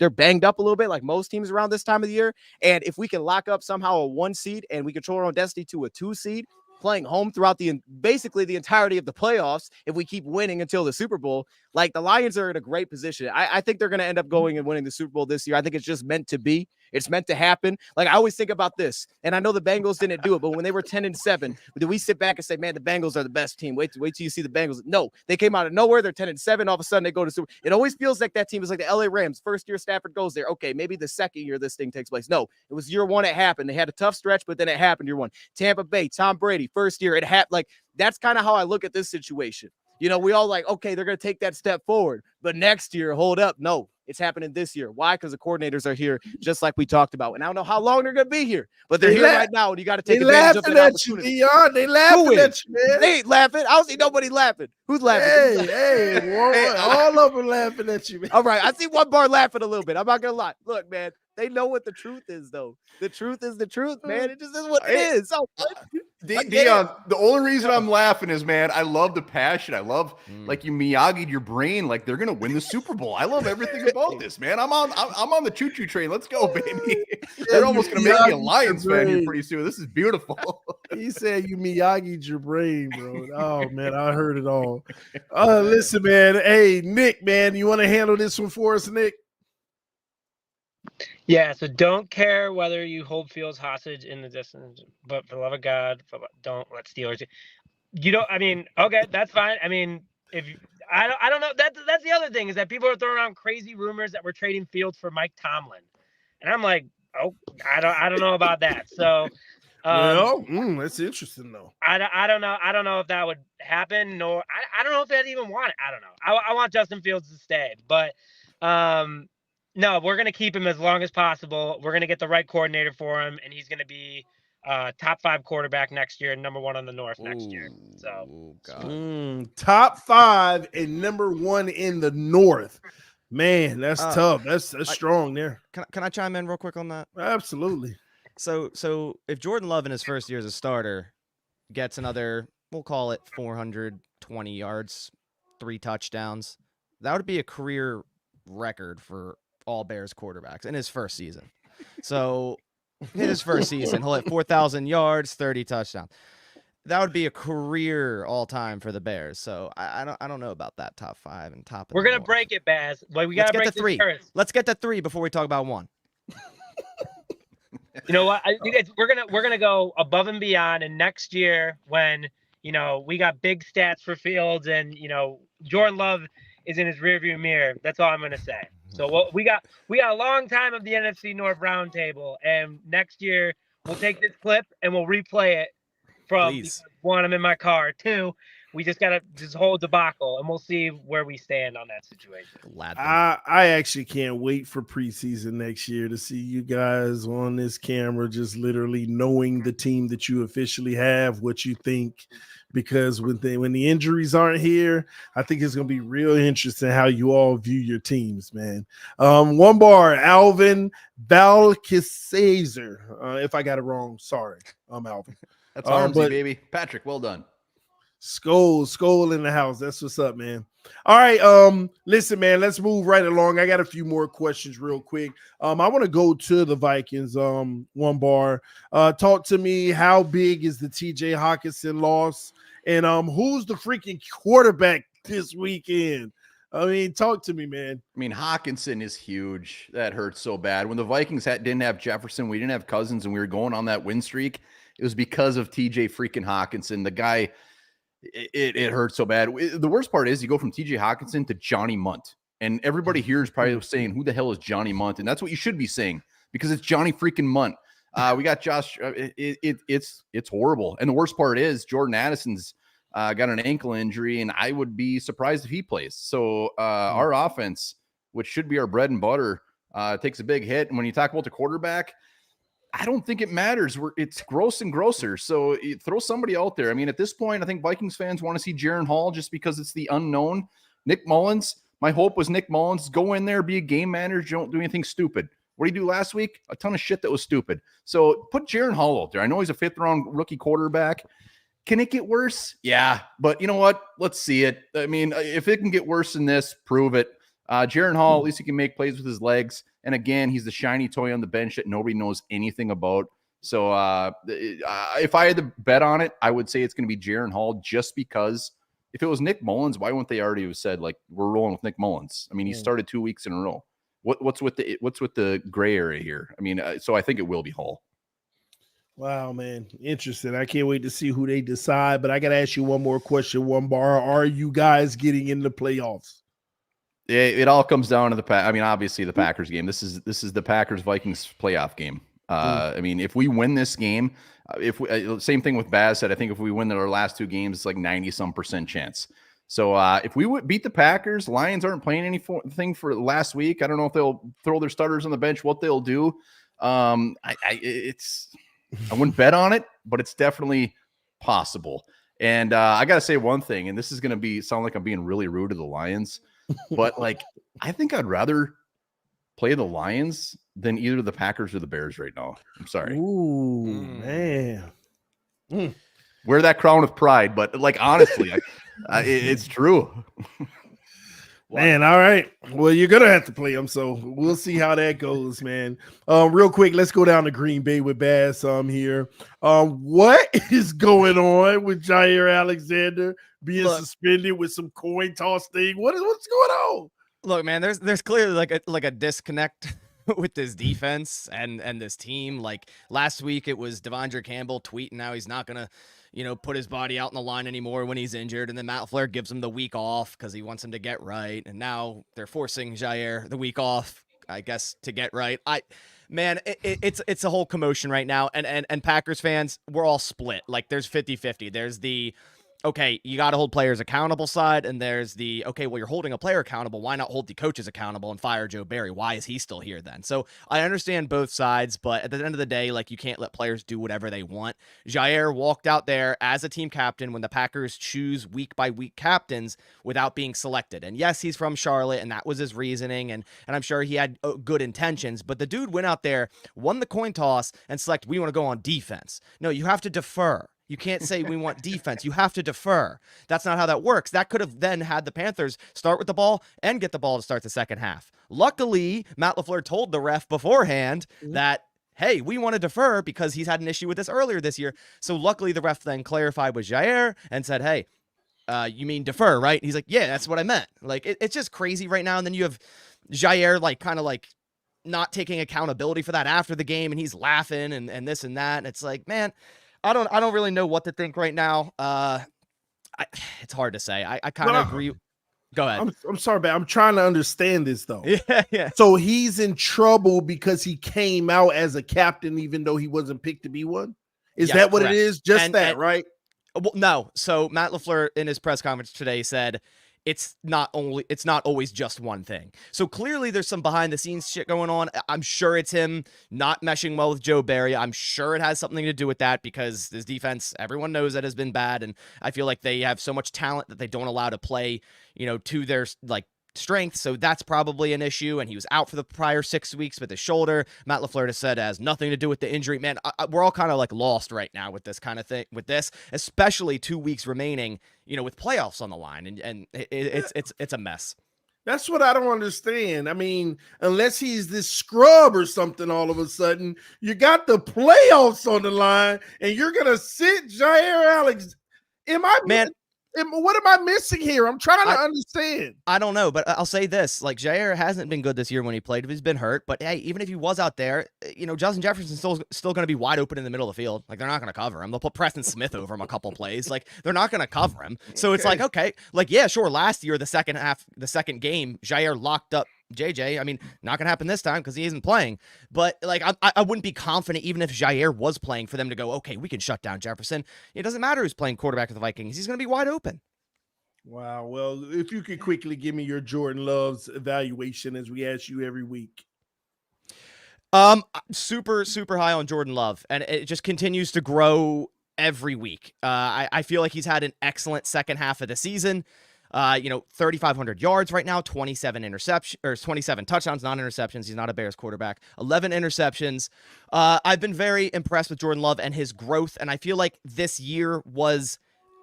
banged up a little bit like most teams around this time of the year. And if we can lock up somehow a 1 seed and we control our own destiny to a 2 seed, playing home throughout basically the entirety of the playoffs, if we keep winning until the Super Bowl, like the Lions are in a great position. I think they're going to end up going and winning the Super Bowl this year. I think it's just meant to be. It's meant to happen. Like I always think about this, and I know the Bengals didn't do it, but when they were 10-7, did we sit back and say, man, the Bengals are the best team? Wait till you see the Bengals. No, they came out of nowhere. They're 10-7. All of a sudden they go to Super. It always feels like that team is like the LA Rams. First year Stafford goes there. Okay, maybe the second year this thing takes place. No, it was year 1 it happened. They had a tough stretch, but then it happened year 1. Tampa Bay, Tom Brady, first year it happened. Like that's kind of how I look at this situation. We all like, okay, they're going to take that step forward, but next year, hold up. No, It's happening this year. Why? Because the coordinators are here, just like we talked about. And I don't know how long they're going to be here, but they're here right now, and you got to take advantage of that opportunity. You, Dion. They laughing at you, man. They ain't laughing. I don't see nobody laughing. Who's laughing? Hey, all of them laughing at you, man. All right, I see one bar laughing a little bit. I'm not going to lie. Look, man, they know what the truth is, though. The truth is the truth, man. It just is what it is. So, Dion, the only reason I'm laughing is, man, I love the passion. I love like you Miyagi'd your brain, like they're gonna win the Super Bowl. I love everything about this, man. I'm on the choo-choo train. Let's go, baby. They're almost gonna make me a Lions fan here pretty soon. This is beautiful. He said you Miyagi'd your brain, bro. Oh man, I heard it all. Listen, man. Hey, Nick, man, you want to handle this one for us, Nick? Yeah, so don't care whether you hold Fields hostage in the distance, but for the love of God, don't let Steelers. You don't. I mean, okay, that's fine. I mean, I don't know. That's the other thing is that people are throwing around crazy rumors that we're trading Fields for Mike Tomlin, and I'm like, oh, I don't know about that. So, that's interesting though. I don't know. I don't know if that would happen. Nor I don't know if I'd even want it. I don't know. I want Justin Fields to stay, but no, we're going to keep him as long as possible. We're going to get the right coordinator for him, and he's going to be top 5 quarterback next year and number 1 on the North next year. So, top 5 and number 1 in the North. Man, that's tough. That's strong there. Can I chime in real quick on that? Absolutely. So if Jordan Love in his first year as a starter gets another, we'll call it 420 yards, 3 touchdowns, that would be a career record for all Bears quarterbacks in his first season. So in his first season, he'll hit 4,000 yards, 30 touchdowns. That would be a career all time for the Bears. So I don't know about that top 5 and top. We're gonna break it, Baz. Like we gotta break the 3. First. Let's get to 3 before we talk about 1. You know what? You guys, we're gonna go above and beyond. And next year, when we got big stats for Fields, and Jordan Love is in his rearview mirror. That's all I'm gonna say. So we got a long time of the NFC North Roundtable, and next year we'll take this clip and we'll replay it from 1, I'm in my car. 2, we just got this whole debacle, and we'll see where we stand on that situation. I actually can't wait for preseason next year to see you guys on this camera, just literally knowing the team that you officially have, what you think. Because when the injuries aren't here, I think it's going to be real interesting how you all view your teams, man. One bar, Alvin Balcasazer. If I got it wrong, sorry. I'm Alvin. That's Armsy, baby. Patrick, well done. Skull in the house. That's what's up, man. All right. Listen, man, let's move right along. I got a few more questions real quick. I want to go to the Vikings. One bar. Talk to me. How big is the TJ Hawkinson loss? And who's the freaking quarterback this weekend? I mean, talk to me, man. I mean, Hawkinson is huge. That hurts so bad. When the Vikings didn't have Jefferson, we didn't have Cousins, and we were going on that win streak, it was because of TJ freaking Hawkinson. The guy, it hurts so bad. The worst part is you go from TJ Hawkinson to Johnny Munt, and everybody here is probably saying, who the hell is Johnny Munt? And that's what you should be saying, because it's Johnny freaking Munt. We got Josh. It's horrible. And the worst part is Jordan Addison's got an ankle injury, and I would be surprised if he plays. So our offense, which should be our bread and butter, takes a big hit. And when you talk about the quarterback, I don't think it matters. It's gross and grosser. So throw somebody out there. I mean, at this point, I think Vikings fans want to see Jaren Hall just because it's the unknown. Nick Mullins, my hope was Nick Mullins, go in there, be a game manager, don't do anything stupid. What did he do last week? A ton of shit that was stupid. So put Jaren Hall out there. I know he's a 5th-round rookie quarterback. Can it get worse? Yeah, but you know what? Let's see it. I mean, if it can get worse than this, prove it. Jaren Hall, at least he can make plays with his legs. And again, he's the shiny toy on the bench that nobody knows anything about. So if I had to bet on it, I would say it's going to be Jaren Hall, just because if it was Nick Mullins, why wouldn't they already have said, like, we're rolling with Nick Mullins? I mean, he started 2 weeks in a row. What's with the gray area here? I mean, so I think it will be Hall. Wow, man. Interesting. I can't wait to see who they decide, but I got to ask you one more question, One Bar. Are you guys getting in the playoffs? It all comes down to I mean, obviously the Packers game. This is the Packers-Vikings playoff game. I mean, if we win this game, same thing with Baz said, I think if we win our last 2 games, it's like 90-some% chance. So if we would beat the Packers, Lions aren't playing anything for last week. I don't know if they'll throw their starters on the bench, what they'll do. I wouldn't bet on it, but it's definitely possible. And I got to say one thing, and this is going to sound like I'm being really rude to the Lions, but like, I think I'd rather play the Lions than either the Packers or the Bears right now. I'm sorry. Ooh, man. Wear that crown of pride, but like, honestly, it's true. Man, all right. Well, you're gonna have to play them, so we'll see how that goes, man. Real quick, let's go down to Green Bay with Bass here. What is going on with Jair Alexander being suspended with some coin toss thing? What's going on? Look, man, there's clearly like a disconnect with this defense and this team. Like last week, it was Devondre Campbell tweeting how he's not gonna, put his body out in the line anymore when he's injured. And then Matt LaFleur gives him the week off because he wants him to get right. And now they're forcing Jair the week off, I guess, to get right. It's a whole commotion right now. And Packers fans, we're all split. Like there's 50-50. There's the, okay, you got to hold players accountable side. And there's the, okay, well, you're holding a player accountable. Why not hold the coaches accountable and fire Joe Barry? Why is he still here then? So I understand both sides, but at the end of the day, like you can't let players do whatever they want. Jair walked out there as a team captain when the Packers choose week by week captains without being selected. And yes, he's from Charlotte and that was his reasoning. And I'm sure he had good intentions, but the dude went out there, won the coin toss and select, we want to go on defense. No, you have to defer. You can't say we want defense. You have to defer. That's not how that works. That could have then had the Panthers start with the ball and get the ball to start the second half. Luckily, Matt LaFleur told the ref beforehand that, hey, we want to defer because he's had an issue with this earlier this year. So luckily, the ref then clarified with Jair and said, hey, you mean defer, right? He's like, yeah, that's what I meant. Like, it's just crazy right now. And then you have Jair, like, kind of like not taking accountability for that after the game. And he's laughing and this and that. And it's like, man, I don't really know what to think right now. It's hard to say. I kind of agree. Go ahead. I'm sorry, but I'm trying to understand this though. Yeah. So he's in trouble because he came out as a captain, even though he wasn't picked to be one. Is that what correct. it is? Just that, right? Well, no. So Matt LaFleur in his press conference today said it's not always just one thing. So clearly there's some behind the scenes shit going on. I'm sure it's him not meshing well with Joe Barry. I'm sure it has something to do with that because this defense, everyone knows that has been bad. And I feel like they have so much talent that they don't allow to play, to their strength. So that's probably an issue. And he was out for the prior 6 weeks with his shoulder. Matt LaFleur has said it has nothing to do with the injury. Man, we're all kind of lost right now with this kind of thing, especially 2 weeks remaining, with playoffs on the line. And it's a mess. That's what I don't understand. I mean, unless he's this scrub or something, all of a sudden you got the playoffs on the line and you're going to sit Jair Alex. What am I missing here? I'm trying to understand. I don't know, but I'll say this. Jair hasn't been good this year when he played. He's been hurt. But, hey, even if he was out there, Justin Jefferson's still going to be wide open in the middle of the field. They're not going to cover him. They'll put Preston Smith over him a couple plays. They're not going to cover him. So it's okay. Yeah, sure, last year, the second game, Jair locked up JJ. I mean, not going to happen this time because he isn't playing. But, I wouldn't be confident even if Jair was playing for them to go, okay, we can shut down Jefferson. It doesn't matter who's playing quarterback of the Vikings. He's going to be wide open. Wow. Well, if you could quickly give me your Jordan Love's evaluation as we ask you every week. Super, super high on Jordan Love. And it just continues to grow every week. I feel like he's had an excellent second half of the season. 3,500 yards right now, 27 touchdowns, not interceptions. He's not a Bears quarterback. 11 interceptions. I've been very impressed with Jordan Love and his growth, and I feel like this year was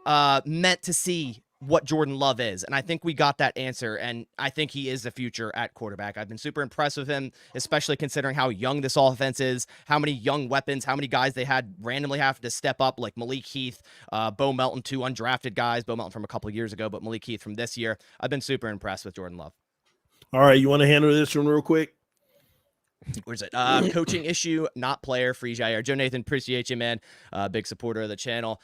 meant to see what Jordan Love is, and I think we got that answer, and I think he is the future at quarterback. I've been super impressed with him, especially considering how young this offense is, how many young weapons, how many guys they had randomly have to step up, like Malik Heath, Bo Melton, 2 undrafted guys, Bo Melton from a couple of years ago, but Malik Heath from this year. I've been super impressed with Jordan Love. All right, you want to handle this one real quick? Where's it? Coaching issue, not player, free Jair. Joe Nathan, appreciate you, man. Big supporter of the channel.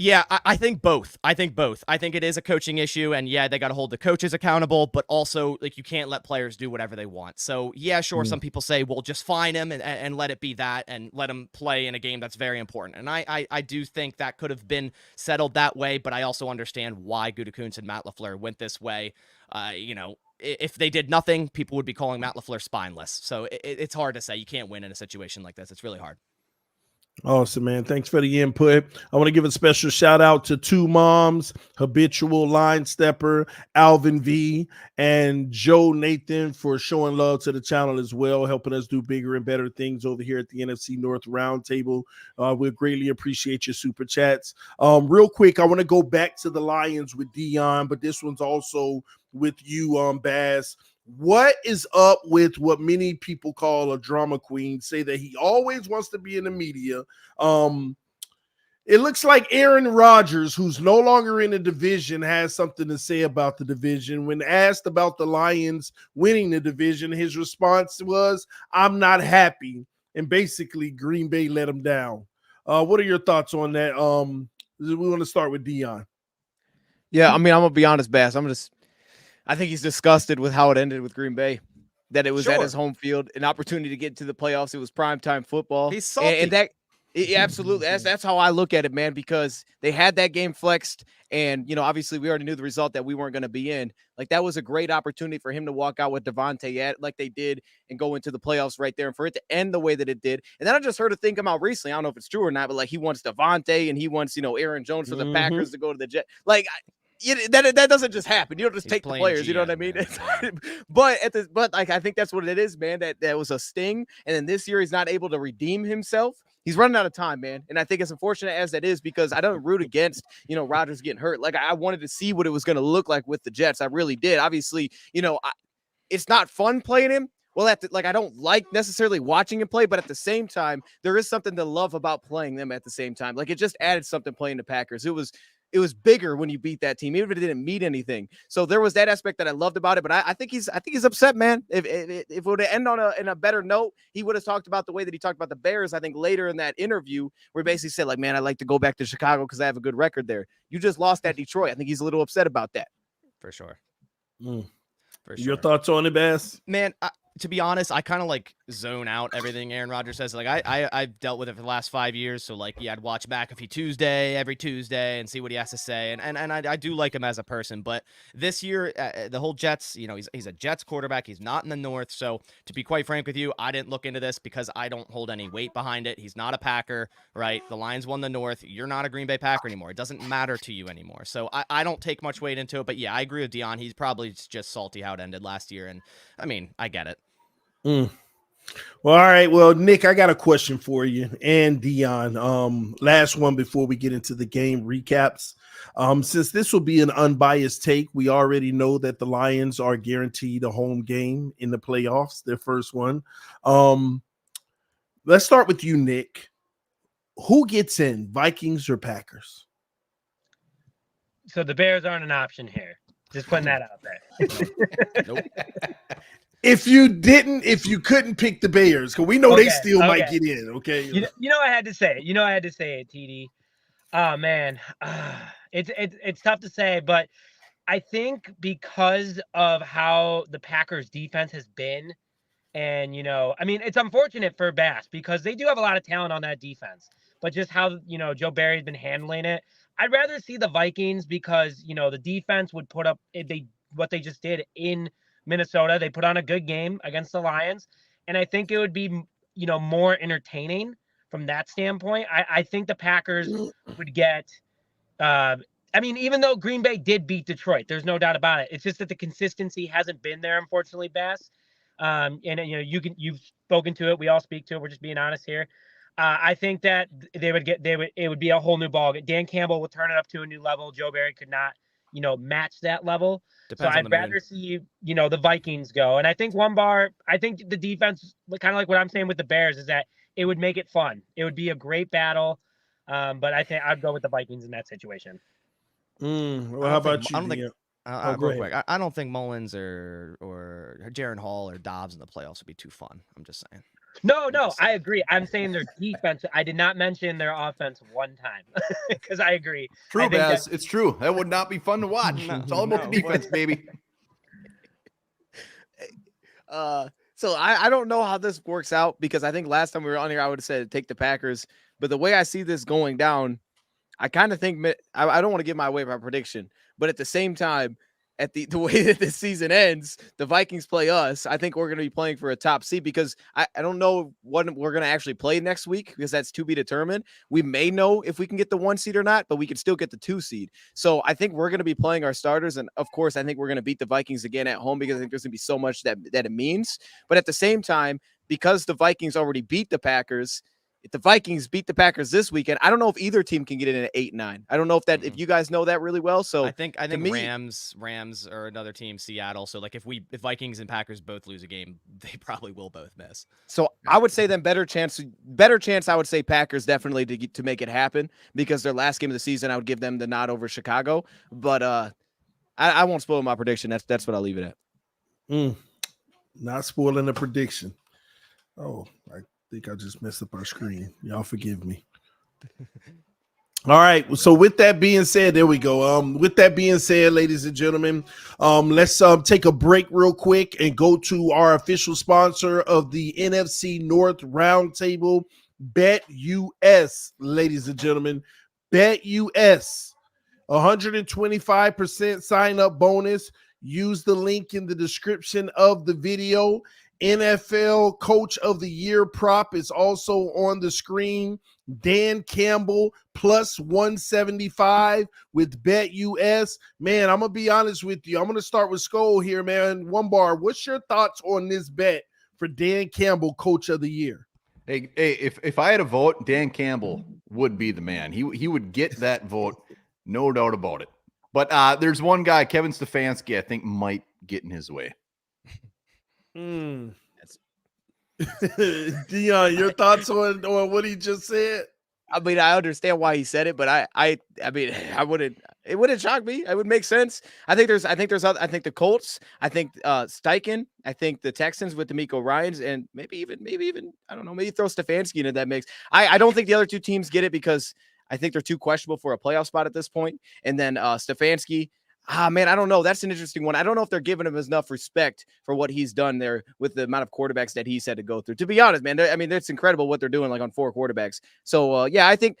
Yeah, I think both. I think it is a coaching issue, and yeah, they got to hold the coaches accountable, but also like you can't let players do whatever they want. So yeah, sure, some people say, well, just fine him and let it be that, and let him play in a game that's very important. And I do think that could have been settled that way, but I also understand why Gutekunst and Matt LaFleur went this way. If they did nothing, people would be calling Matt LaFleur spineless. So it's hard to say. You can't win in a situation like this. It's really hard. Awesome, man. Thanks for the input. I want to give a special shout out to two moms, habitual line stepper, Alvin V, and Joe Nathan for showing love to the channel as well, helping us do bigger and better things over here at the NFC North Roundtable. We greatly appreciate your super chats. Real quick, I want to go back to the Lions with Dion, but this one's also with you, Bass. What is up with what many people call a drama queen, say that he always wants to be in the media? It looks like Aaron Rodgers, who's no longer in the division, has something to say about the division. When asked about the Lions winning the division, his response was, "I'm not happy." And basically, Green Bay let him down. What are your thoughts on that? We want to start with Dion. Yeah, I mean, I'm going to be honest, Bass. I think he's disgusted with how it ended with Green Bay, that it was at his home field, an opportunity to get to the playoffs. It was primetime football. He's salty. And absolutely. That's how I look at it, man, because they had that game flexed. And, obviously we already knew the result that we weren't going to be in. Like, that was a great opportunity for him to walk out with Devontae like they did and go into the playoffs right there, and for it to end the way that it did. And then I just heard a thing come out recently. I don't know if it's true or not, but like he wants Devontae and he wants, Aaron Jones for the Packers to go to the Jets. Like, that doesn't just happen. You don't just take the players. You know what I mean? but I think that's what it is, man. That was a sting, and then this year he's not able to redeem himself. He's running out of time, man. And I think as unfortunate as that is, because I don't root against Rodgers getting hurt. Like, I wanted to see what it was going to look like with the Jets. I really did. Obviously, it's not fun playing him. Well, I don't like necessarily watching him play, but at the same time, there is something to love about playing them at the same time. Like, it just added something playing the Packers. It was bigger when you beat that team, even if it didn't mean anything. So there was that aspect that I loved about it. But I think he's upset, man. If it would end on a better note, he would have talked about the way that he talked about the Bears. I think later in that interview, where he basically said, like, man, I'd like to go back to Chicago because I have a good record there. You just lost at Detroit. I think he's a little upset about that. For sure. Your thoughts on it, Bass? Man, to be honest, I kind of like zone out everything Aaron Rodgers says. Like, I've dealt with it for the last 5 years. So like, yeah, I'd watch McAfee every Tuesday and see what he has to say. And I do like him as a person, but this year, the whole Jets, he's a Jets quarterback. He's not in the North. So to be quite frank with you, I didn't look into this because I don't hold any weight behind it. He's not a Packer, right? The Lions won the North. You're not a Green Bay Packer anymore. It doesn't matter to you anymore. So I don't take much weight into it, but yeah, I agree with Dion. He's probably just salty how it ended last year. And I mean, I get it. Well, all right. Well, Nick, I got a question for you and Dion. Last one before we get into the game recaps. Since this will be an unbiased take, we already know that the Lions are guaranteed a home game in the playoffs, their first one. Let's start with you, Nick. Who gets in, Vikings or Packers? So the Bears aren't an option here. Just putting that out there. Nope. If you couldn't pick the Bears, because we know they still might get in, okay? I had to say it. I had to say it, TD. Oh man, it's tough to say, but I think because of how the Packers defense has been, and I mean, it's unfortunate for Bass because they do have a lot of talent on that defense, but just how Joe Barry's been handling it. I'd rather see the Vikings because the defense would put up what they just did in Minnesota. They put on a good game against the Lions, and I think it would be more entertaining from that standpoint. I think the Packers would get I mean, even though Green Bay did beat Detroit, there's no doubt about it. It's just that the consistency hasn't been there, unfortunately, Bass. And you've spoken to it, we all speak to it, we're just being honest here. I think that it would be a whole new ball. Dan Campbell would turn it up to a new level. Joe Barry could not match that level. Depends so I'd rather see, the Vikings go. And I think I think the defense, kind of like what I'm saying with the Bears, is that it would make it fun. It would be a great battle. But I think I'd go with the Vikings in that situation. Well, how about you? Real quick, I don't think Mullins or Jaron Hall or Dobbs in the playoffs would be too fun. I'm just saying. No, I agree. I'm saying their defense. I did not mention their offense one time because I agree. True, I think Baz. It's true. That would not be fun to watch. No, It's all about the no. defense, baby. So I don't know how this works out because I think last time we were on here, I would have said take the Packers. But the way I see this going down, I kind of think I don't want to give my away my prediction, but at the same time, at the way that this season ends, the Vikings play us. I think we're going to be playing for a top seed because I don't know what we're going to actually play next week because that's to be determined. We may know if we can get the 1 seed or not, but we can still get the 2 seed. So I think we're going to be playing our starters. And of course, I think we're going to beat the Vikings again at home because I think there's going to be so much that it means. But at the same time, because the Vikings already beat the Packers, if the Vikings beat the Packers this weekend, I don't know if either team can get in at 8-9. I don't know if you guys know that really well. So I think Rams or another team, Seattle. So like if Vikings and Packers both lose a game, they probably will both miss. So I would say then better chance. I would say Packers definitely to make it happen because their last game of the season, I would give them the nod over Chicago. But I won't spoil my prediction. That's what I'll leave it at. Not spoiling the prediction. Oh, I think I just messed up our screen. Y'all forgive me. All right. So with that being said, there we go. With that being said, ladies and gentlemen, let's take a break real quick and go to our official sponsor of the NFC North Roundtable, BetUS, ladies and gentlemen. BetUS, 125% sign up bonus. Use the link in the description of the video. NFL Coach of the Year prop is also on the screen. Dan Campbell plus 175 with BetUS. Man, I'm going to be honest with you. I'm going to start with Skol here, man. One bar. What's your thoughts on this bet for Dan Campbell Coach of the Year? Hey, if I had a vote, Dan Campbell would be the man. He would get that vote, no doubt about it. But there's one guy, Kevin Stefanski, I think might get in his way. Dion, your thoughts on what he just said? I mean, I understand why he said it, but I mean, it wouldn't shock me. It would make sense. I think the Colts, I think Steichen, I think the Texans with D'Amico Ryans, and maybe even I don't know, maybe throw Stefanski into that mix. I don't think the other two teams get it because I think they're too questionable for a playoff spot at this point. And then Stefanski, man, I don't know. That's an interesting one. I don't know if they're giving him enough respect for what he's done there with the amount of quarterbacks that he's had to go through. To be honest, man, I mean, it's incredible what they're doing like on 4 quarterbacks. So, yeah, I think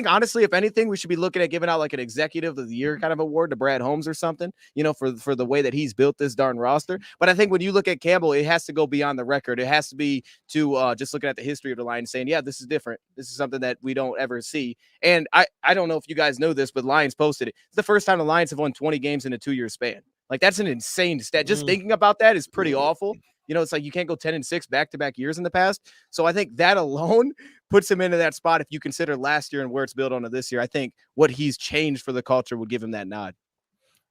honestly, if anything, we should be looking at giving out like an executive of the year kind of award to Brad Holmes or something, for the way that he's built this darn roster. But I think when you look at Campbell, it has to go beyond the record. It has to be to just looking at the history of the Lions saying, yeah, this is different. This is something that we don't ever see. And I don't know if you guys know this, but Lions posted it. It's the first time the Lions have won 20 games in a 2-year span. Like, that's an insane stat. Just thinking about that is pretty awful. It's like you can't go 10-6 back-to-back years in the past. So I think that alone puts him into that spot. If you consider last year and where it's built onto this year, I think what he's changed for the culture would give him that nod.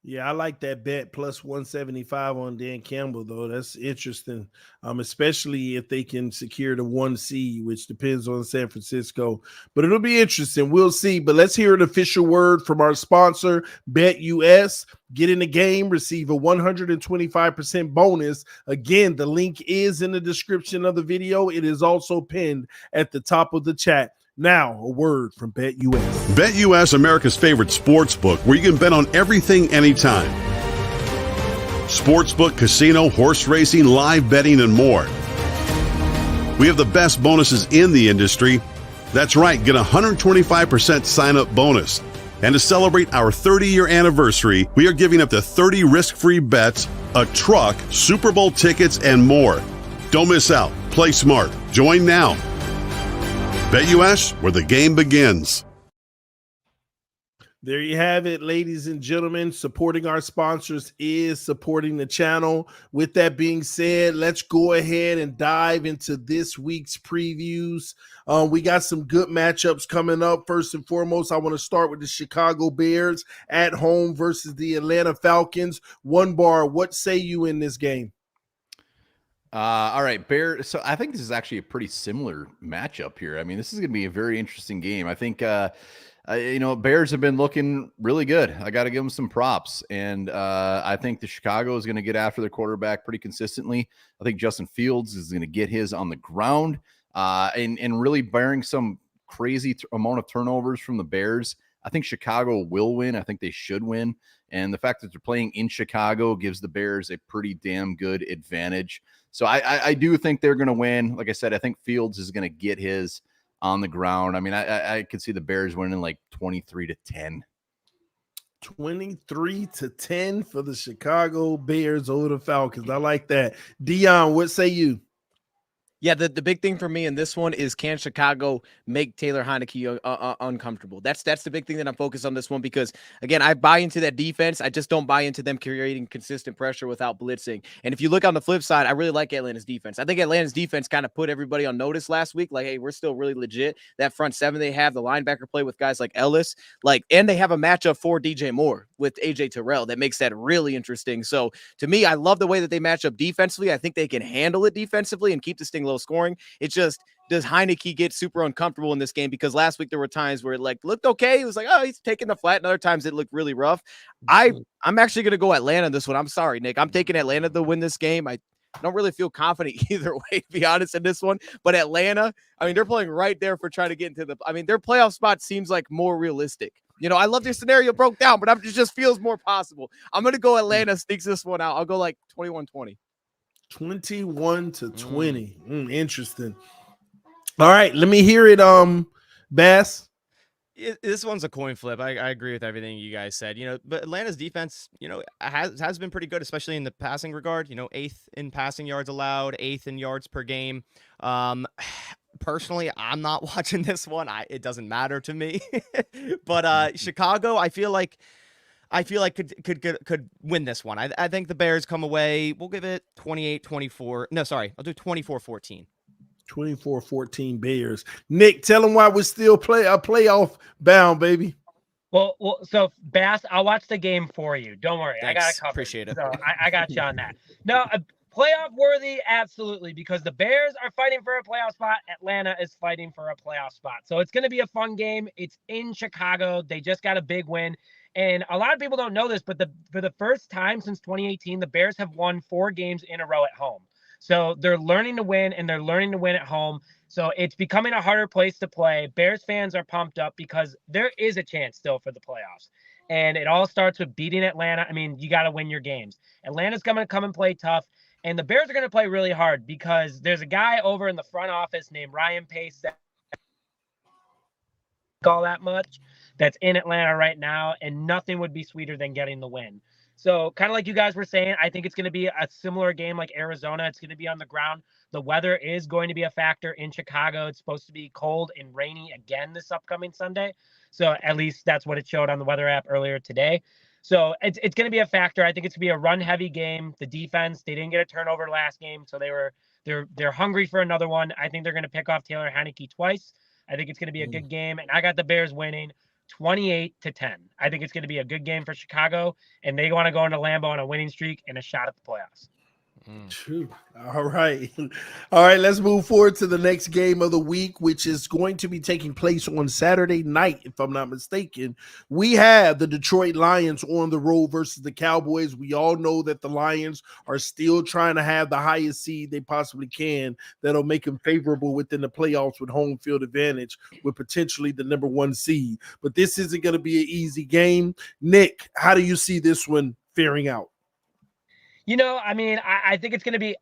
Yeah, I like that bet plus 175 on Dan Campbell, though. That's interesting, especially if they can secure the 1 seed, which depends on San Francisco. But it'll be interesting. We'll see. But let's hear an official word from our sponsor, BetUS. Get in the game, receive a 125% bonus. Again, the link is in the description of the video. It is also pinned at the top of the chat. Now, a word from BetUS. BetUS, America's favorite sports book, where you can bet on everything, anytime. Sportsbook, casino, horse racing, live betting, and more. We have the best bonuses in the industry. That's right, get a 125% sign-up bonus. And to celebrate our 30-year anniversary, we are giving up to 30 risk-free bets, a truck, Super Bowl tickets, and more. Don't miss out. Play smart. Join now. BetUS, where the game begins. There you have it, ladies and gentlemen. Supporting our sponsors is supporting the channel. With that being said, let's go ahead and dive into this week's previews. We got some good matchups coming up. First and foremost, I want to start with the Chicago Bears at home versus the Atlanta Falcons. One bar, what say you in this game? All right, Bear. So I think this is actually a pretty similar matchup here. I mean, this is going to be a very interesting game. I think Bears have been looking really good. I got to give them some props. And I think the Chicago is going to get after their quarterback pretty consistently. I think Justin Fields is going to get his on the ground and really bearing some crazy amount of turnovers from the Bears. I think Chicago will win. I think they should win. And the fact that they're playing in Chicago gives the Bears a pretty damn good advantage. So I do think they're going to win. Like I said, I think Fields is going to get his on the ground. I mean, I could see the Bears winning like 23-10. 23-10 for the Chicago Bears over the Falcons. I like that. Dion, what say you? Yeah, the big thing for me in this one is, can Chicago make Taylor Heineke uncomfortable? That's the big thing that I'm focused on this one, because, again, I buy into that defense. I just don't buy into them creating consistent pressure without blitzing. And if you look on the flip side, I really like Atlanta's defense. I think Atlanta's defense kind of put everybody on notice last week. Like, hey, we're still really legit. That front seven they have, the linebacker play with guys like Ellis, and they have a matchup for DJ Moore with AJ Terrell that makes that really interesting. So to me, I love the way that they match up defensively. I think they can handle it defensively and keep this thing low scoring. It's just, does Heineke get super uncomfortable in this game? Because last week there were times where it looked okay. It was like, oh, he's taking the flat. And other times it looked really rough. I'm actually going to go Atlanta in this one. I'm sorry, Nick. I'm taking Atlanta to win this game. I don't really feel confident either way, to be honest, in this one. But Atlanta, I mean, they're playing right there for trying to get into their playoff spot seems like more realistic. I love their scenario broke down, but it just feels more possible. I'm going to go Atlanta sneaks this one out. I'll go like 21-20. 21-20. Interesting. All right, let me hear it, Bass. This one's a coin flip. I agree with everything you guys said. But Atlanta's defense, has been pretty good, especially in the passing regard. 8th in passing yards allowed, 8th in yards per game. Personally, I'm not watching this one. It doesn't matter to me. But Chicago, I feel like could win this one. I think the Bears come away. We'll give it 28-24. No, sorry, I'll do 24-14. 24-14 Bears. Nick, tell them why we're still playoff bound, baby. Well, so Bass, I'll watch the game for you. Don't worry. Thanks. I got it covered. Appreciate it. So I got you on that. No, playoff worthy, absolutely, because the Bears are fighting for a playoff spot. Atlanta is fighting for a playoff spot. So it's going to be a fun game. It's in Chicago. They just got a big win. And a lot of people don't know this, but for the first time since 2018, the Bears have won 4 games in a row at home. So they're learning to win, and they're learning to win at home. So it's becoming a harder place to play. Bears fans are pumped up because there is a chance still for the playoffs. And it all starts with beating Atlanta. I mean, you got to win your games. Atlanta's going to come and play tough. And the Bears are going to play really hard because there's a guy over in the front office named Ryan Pace that all that much that's in Atlanta right now, and nothing would be sweeter than getting the win. So kind of like you guys were saying, I think it's going to be a similar game like Arizona. It's going to be on the ground. The weather is going to be a factor in Chicago. It's supposed to be cold and rainy again this upcoming Sunday. So at least that's what it showed on the weather app earlier today. So it's going to be a factor. I think it's going to be a run-heavy game. The defense, they didn't get a turnover last game, so they're hungry for another one. I think they're going to pick off Taylor Heineke twice. I think it's going to be a good game, and I got the Bears winning 28-10. I think it's going to be a good game for Chicago, and they want to go into Lambeau on a winning streak and a shot at the playoffs. True. All right. Let's move forward to the next game of the week, which is going to be taking place on Saturday night, if I'm not mistaken. We have the Detroit Lions on the road versus the Cowboys. We all know that the Lions are still trying to have the highest seed they possibly can that'll make them favorable within the playoffs with home field advantage with potentially the number 1 seed. But this isn't going to be an easy game. Nick, how do you see this one faring out? I mean, I think it's going to be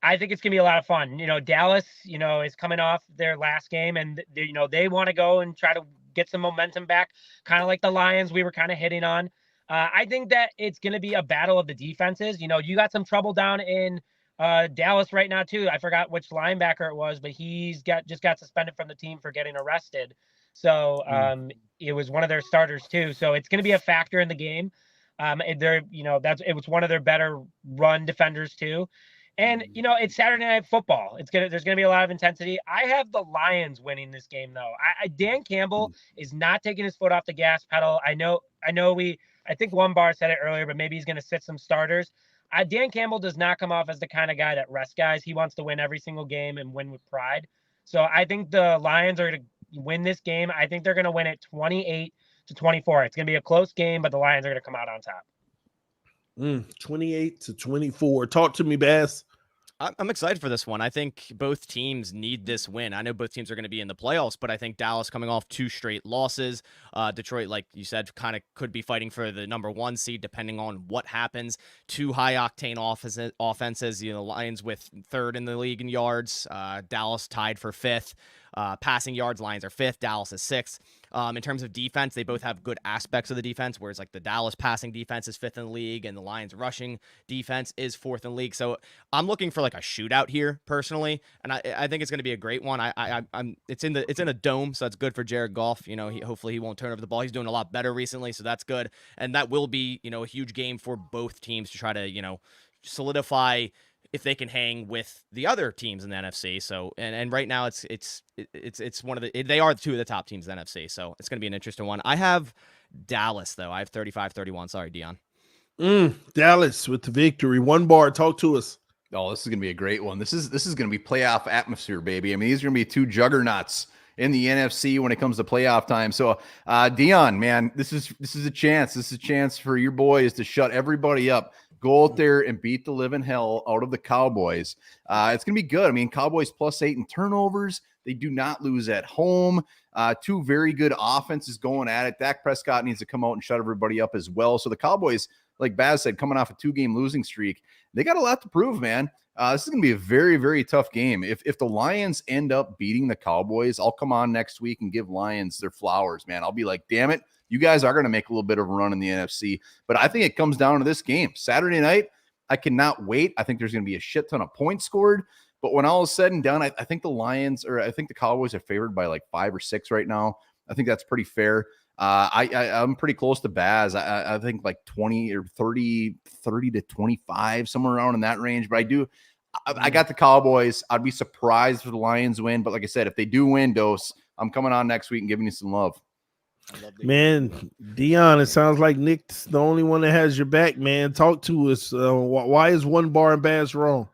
a lot of fun. Dallas, is coming off their last game, and they want to go and try to get some momentum back, kind of like the Lions we were kind of hitting on. I think that it's going to be a battle of the defenses. You got some trouble down in Dallas right now too. I forgot which linebacker it was, but he's just got suspended from the team for getting arrested. So it was one of their starters too. So it's going to be a factor in the game. It was one of their better run defenders too. And, it's Saturday Night Football. There's going to be a lot of intensity. I have the Lions winning this game though. Dan Campbell is not taking his foot off the gas pedal. I think one bar said it earlier, but maybe he's going to sit some starters. Dan Campbell does not come off as the kind of guy that rests guys. He wants to win every single game and win with pride. So I think the Lions are going to win this game. I think they're going to win it 28-17. 28-24. It's going to be a close game, but the Lions are going to come out on top. 28-24. Talk to me, Bass. I'm excited for this one. I think both teams need this win. I know both teams are going to be in the playoffs, but I think Dallas coming off 2 straight losses. Detroit, like you said, kind of could be fighting for the number 1 seed depending on what happens. 2 high-octane offenses. The Lions with 3rd in the league in yards. Dallas tied for 5th. Passing yards, Lions are 5th. Dallas is 6th. In terms of defense, they both have good aspects of the defense, whereas like the Dallas passing defense is 5th in the league and the Lions rushing defense is 4th in the league. So I'm looking for like a shootout here personally, and I think it's going to be a great one. It's in a dome, so it's good for Jared Goff. Hopefully he won't turn over the ball. He's doing a lot better recently, so that's good. And that will be a huge game for both teams to try to solidify if they can hang with the other teams in the NFC. So, and right now it's one of they are 2 of the top teams in the NFC. So it's going to be an interesting one. I have Dallas though. I have 35-31. Sorry, Dion. Dallas with the victory. 1 bar. Talk to us. Oh, this is going to be a great one. This is going to be playoff atmosphere, baby. I mean, these are going to be 2 juggernauts in the NFC when it comes to playoff time. So, Dion, man, this is a chance. This is a chance for your boys to shut everybody up. Go out there and beat the living hell out of the Cowboys. It's going to be good. I mean, Cowboys +8 in turnovers. They do not lose at home. 2 very good offenses going at it. Dak Prescott needs to come out and shut everybody up as well. So the Cowboys, like Baz said, coming off a 2-game losing streak, they got a lot to prove, man. This is going to be a very, very tough game. If the Lions end up beating the Cowboys, I'll come on next week and give Lions their flowers, man. I'll be like, damn it, you guys are going to make a little bit of a run in the NFC. But I think it comes down to this game. Saturday night, I cannot wait. I think there's going to be a shit ton of points scored. But when all is said and done, I think the Cowboys are favored by like 5 or 6 right now. I think that's pretty fair. I'm pretty close to Baz. I think like 20 or 30 to 25, somewhere around in that range. But I got the Cowboys. I'd be surprised if the Lions win. But like I said, if they do win, Dose, I'm coming on next week and giving you some love. Man, Dion, it sounds like Nick's the only one that has your back, man. Talk to us. Why is 1 bar and Bass wrong?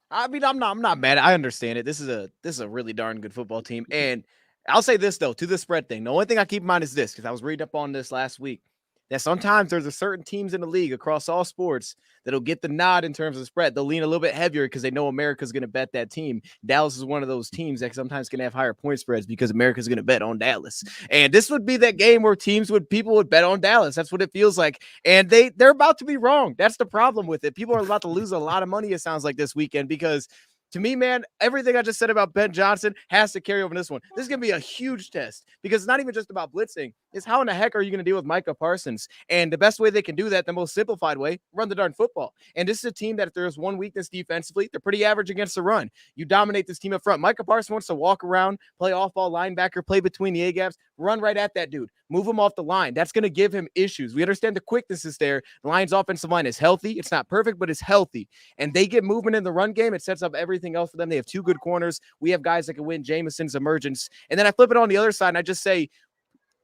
I mean, I'm not mad. I understand it. This is a really darn good football team. And I'll say this though, to the spread thing. The only thing I keep in mind is this, because I was reading up on this last week, that sometimes there's a certain teams in the league across all sports that'll get the nod in terms of spread. They'll lean a little bit heavier because they know America's going to bet that team. Dallas is one of those teams that sometimes can have higher point spreads because America's going to bet on Dallas. And this would be that game where people would bet on Dallas. That's what it feels like. And they're about to be wrong. That's the problem with it. People are about to lose a lot of money, it sounds like, this weekend, because to me, man, everything I just said about Ben Johnson has to carry over in this one. This is going to be a huge test because it's not even just about blitzing. It's how in the heck are you going to deal with Micah Parsons? And the best way they can do that, the most simplified way, run the darn football. And this is a team that if there's one weakness defensively, they're pretty average against the run. You dominate this team up front. Micah Parsons wants to walk around, play off-ball linebacker, play between the A-gaps, run right at that dude. Move him off the line. That's going to give him issues. We understand the quickness is there. The Lions' offensive line is healthy. It's not perfect, but it's healthy. And they get movement in the run game. It sets up everything else for them. They have 2 good corners. We have guys that can win. Jameson's emergence. And then I flip it on the other side, and I just say,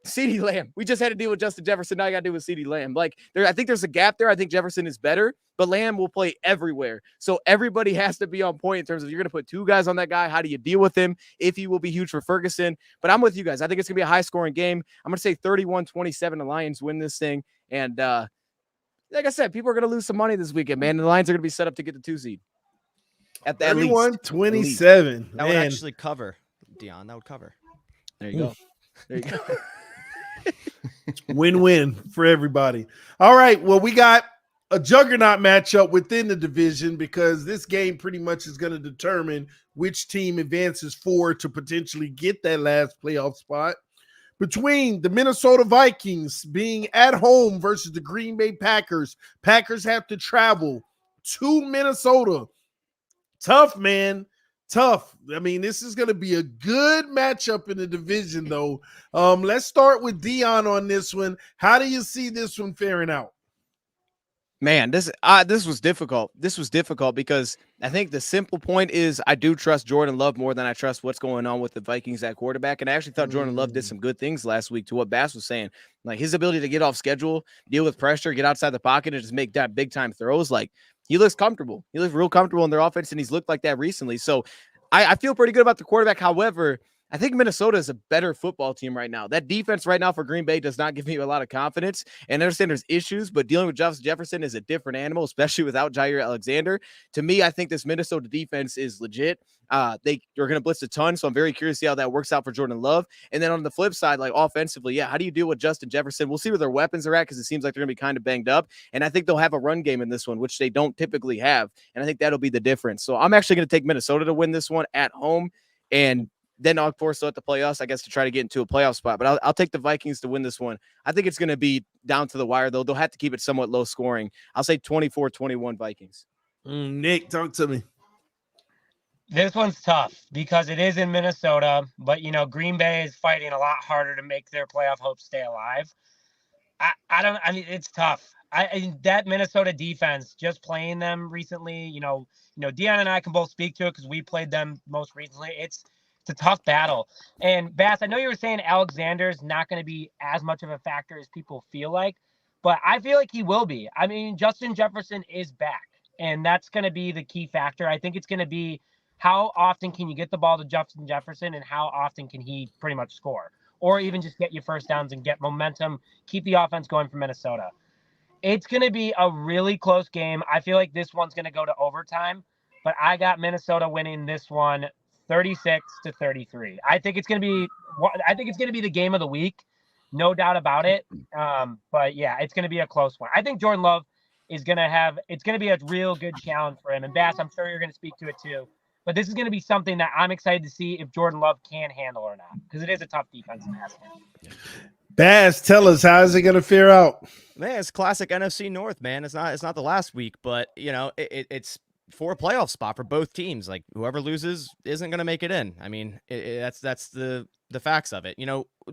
CeeDee Lamb. We just had to deal with Justin Jefferson. Now I got to deal with CeeDee Lamb. I think there's a gap there. I think Jefferson is better, but Lamb will play everywhere. So everybody has to be on point in terms of you're going to put 2 guys on that guy. How do you deal with him if he will be huge for Ferguson? But I'm with you guys. I think it's going to be a high-scoring game. I'm going to say 31-27. The Lions win this thing. And like I said, people are going to lose some money this weekend, man. The Lions are going to be set up to get the 2 seed. At 31-27. That would actually cover, Dion. That would cover. There you go. There you go. Win-win for everybody. All right. Well, we got a juggernaut matchup within the division because this game pretty much is going to determine which team advances forward to potentially get that last playoff spot. Between the Minnesota Vikings being at home versus the Green Bay Packers, Packers have to travel to Minnesota. Tough, man. Tough. I mean, this is going to be a good matchup in the division, though. Let's start with Dion on this one. How do you see this one faring out? Man, this was difficult. This was difficult because I think the simple point is I do trust Jordan Love more than I trust what's going on with the Vikings at quarterback. And I actually thought Jordan Love did some good things last week to what Bass was saying. Like his ability to get off schedule, deal with pressure, get outside the pocket, and just make that big-time throws. Like, he looks comfortable. He looks real comfortable in their offense, and he's looked like that recently. So I feel pretty good about the quarterback. However, I think Minnesota is a better football team right now. That defense right now for Green Bay does not give me a lot of confidence. And I understand there's issues, but dealing with Justin Jefferson is a different animal, especially without Jair Alexander. To me, I think this Minnesota defense is legit. They are going to blitz a ton, so I'm very curious to see how that works out for Jordan Love. And then on the flip side, like offensively, yeah, how do you deal with Justin Jefferson? We'll see where their weapons are at because it seems like they're going to be kind of banged up. And I think they'll have a run game in this one, which they don't typically have. And I think that'll be the difference. So I'm actually going to take Minnesota to win this one at home. And then of course they'll have to play us, I guess, to try to get into a playoff spot. But I'll take the Vikings to win this one. I think it's going to be down to the wire, though. They'll have to keep it somewhat low scoring. I'll say 24-21 Vikings. Nick, talk to me. This one's tough because it is in Minnesota, but Green Bay is fighting a lot harder to make their playoff hopes stay alive. I mean, it's tough. That Minnesota defense, just playing them recently, Dion and I can both speak to it because we played them most recently. It's a tough battle. And Bass, I know you were saying Alexander's not going to be as much of a factor as people feel like, but I feel like he will be. I mean, Justin Jefferson is back, and that's going to be the key factor. I think it's going to be how often can you get the ball to Justin Jefferson and how often can he pretty much score or even just get you first downs and get momentum, keep the offense going for Minnesota. It's going to be a really close game. I feel like this one's going to go to overtime, but I got Minnesota winning this one 36-33. I think it's going to be the game of the week. No doubt about it. But yeah, it's going to be a close one. I think Jordan Love it's going to be a real good challenge for him. And Bass, I'm sure you're going to speak to it too. But this is going to be something that I'm excited to see if Jordan Love can handle or not, because it is a tough defense in that. Bass, tell us, how is it going to fare out? Man, it's classic NFC North, man. It's not the last week, but it's for a playoff spot for both teams. Like whoever loses isn't going to make it in. I mean, that's the facts of it.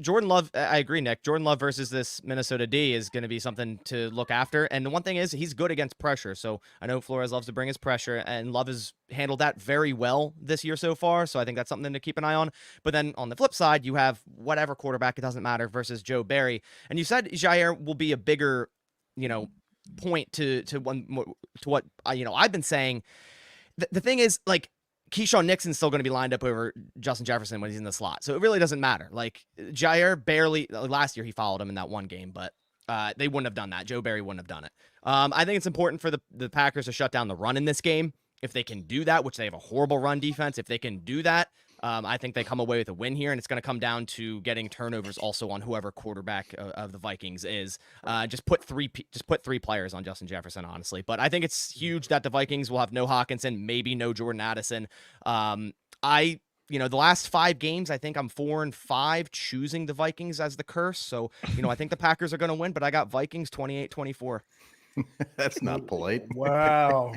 Jordan Love, I agree, Nick. Jordan Love versus this Minnesota D is going to be something to look after. And the one thing is he's good against pressure. So I know Flores loves to bring his pressure, and Love has handled that very well this year so far. So I think that's something to keep an eye on. But then on the flip side, you have whatever quarterback, it doesn't matter, versus Joe Barry. And you said Jair will be a bigger, point to what I've been saying. The thing is, like, Keyshawn Nixon's still going to be lined up over Justin Jefferson when he's in the slot. So it really doesn't matter. Like Jair barely, last year he followed him in that one game, but they wouldn't have done that. Joe Barry wouldn't have done it. I think it's important for the Packers to shut down the run in this game. If they can do that, which they have a horrible run defense, if they can do that, I think they come away with a win here, and it's going to come down to getting turnovers also on whoever quarterback of the Vikings is. Just put three players on Justin Jefferson, honestly. But I think it's huge that the Vikings will have no Hawkinson, maybe no Jordan Addison. The last 5 games, I think I'm 4-5 choosing the Vikings as the curse. So, I think the Packers are going to win, but I got Vikings 28-24. That's not polite. Wow.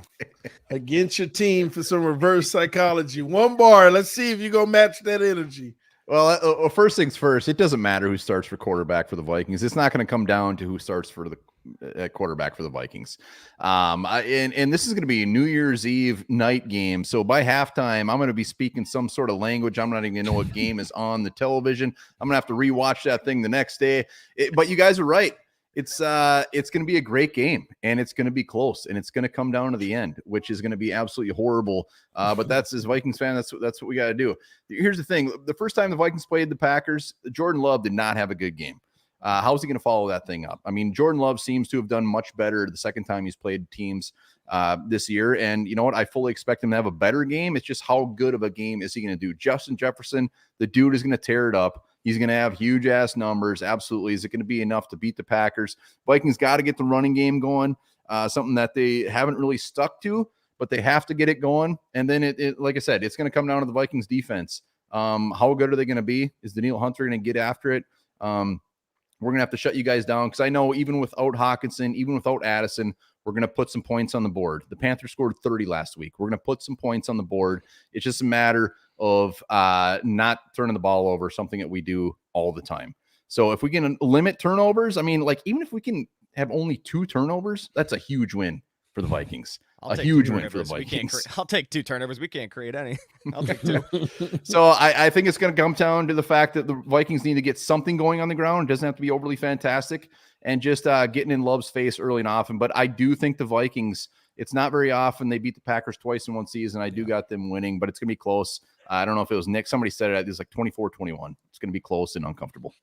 Against your team for some reverse psychology. One bar. Let's see if you're going to match that energy. Well, first things first, it doesn't matter who starts for quarterback for the Vikings. It's not going to come down to who starts for the quarterback for the Vikings. And this is going to be a New Year's Eve night game. So by halftime, I'm going to be speaking some sort of language. I'm not even going to know what game is on the television. I'm going to have to rewatch that thing the next day. But you guys are right. It's going to be a great game, and it's going to be close, and it's going to come down to the end, which is going to be absolutely horrible. But that's, as Vikings fan, that's what we got to do. Here's the thing. The first time the Vikings played the Packers, Jordan Love did not have a good game. How's he going to follow that thing up? I mean, Jordan Love seems to have done much better the second time he's played teams this year. And you know what? I fully expect him to have a better game. It's just how good of a game is he going to do? Justin Jefferson, the dude is going to tear it up. He's going to have huge ass numbers. Absolutely. Is it going to be enough to beat the Packers? Vikings got to get the running game going, something that they haven't really stuck to, but they have to get it going. And then it like I said, it's going to come down to the Vikings defense. How good are they going to be? Is Danielle Hunter going to get after it? We're going to have to shut you guys down, because I know even without Hawkinson, even without Addison, we're going to put some points on the board. The Panthers scored 30 last week. We're going to put some points on the board. It's just a matter of not turning the ball over, something that we do all the time. So if we can limit turnovers, I mean, like, even if we can have only 2 turnovers, that's a huge win for the Vikings. A huge win for the Vikings. I'll take 2 turnovers. We can't create any. I'll take 2. So I think it's going to come down to the fact that the Vikings need to get something going on the ground. It doesn't have to be overly fantastic, and just getting in Love's face early and often. But I do think the Vikings It's not very often they beat the Packers twice in one season. I do got them winning, but it's going to be close. I don't know if it was Nick. Somebody said it was like 24-21. It's going to be close and uncomfortable.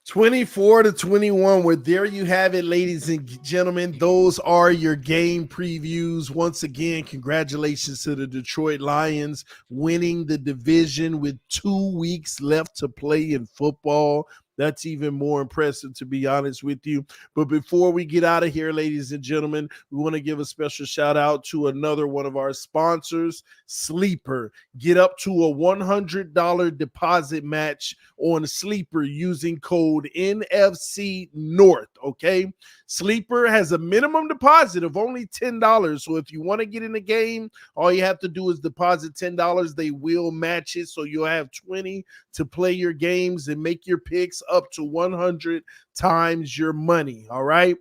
24-21. Well, there you have it, ladies and gentlemen. Those are your game previews. Once again, congratulations to the Detroit Lions winning the division with 2 weeks left to play in football. That's even more impressive, to be honest with you. But before we get out of here, ladies and gentlemen, we want to give a special shout out to another one of our sponsors, Sleeper. Get up to a $100 deposit match on Sleeper using code NFC North, okay? Sleeper has a minimum deposit of only $10. So if you want to get in the game, all you have to do is deposit $10. They will match it. So you'll have $20 to play your games and make your picks up to 100 times your money. All right.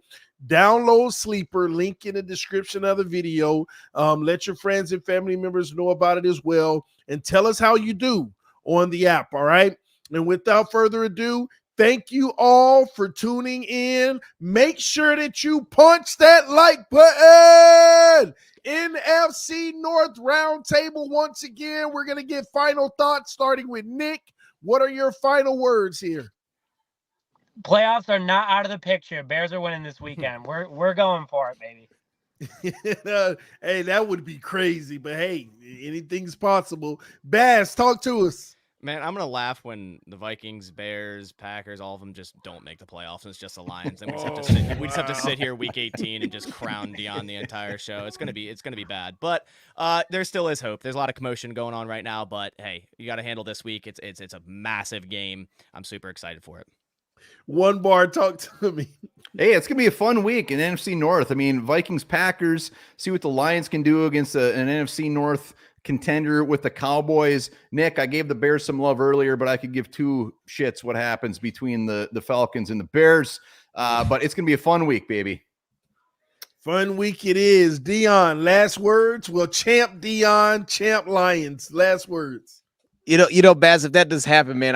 Download Sleeper, link in the description of the video. Let your friends and family members know about it as well. And tell us how you do on the app. All right. And without further ado, thank you all for tuning in. Make sure that you punch that like button. NFC North Roundtable. Once again, we're going to get final thoughts starting with Nick. What are your final words here? Playoffs are not out of the picture. Bears are winning this weekend. We're going for it, baby. Hey, that would be crazy, but hey, anything's possible. Bass, talk to us. Man, I'm gonna laugh when the Vikings, Bears, Packers, all of them just don't make the playoffs. And it's just the Lions, and we just have to sit here week 18 and just crown Dion the entire show. It's gonna be bad, but there still is hope. There's a lot of commotion going on right now, but hey, you got to handle this week. It's a massive game. I'm super excited for it. One bar, talk to me. Hey, it's going to be a fun week in NFC North. I mean, Vikings, Packers, see what the Lions can do against an NFC North contender with the Cowboys. Nick, I gave the Bears some love earlier, but I could give two shits what happens between the Falcons and the Bears. But it's going to be a fun week, baby. Fun week it is. Dion, last words? Well, champ Dion, champ Lions. Last words. You know, Baz, if that does happen, man,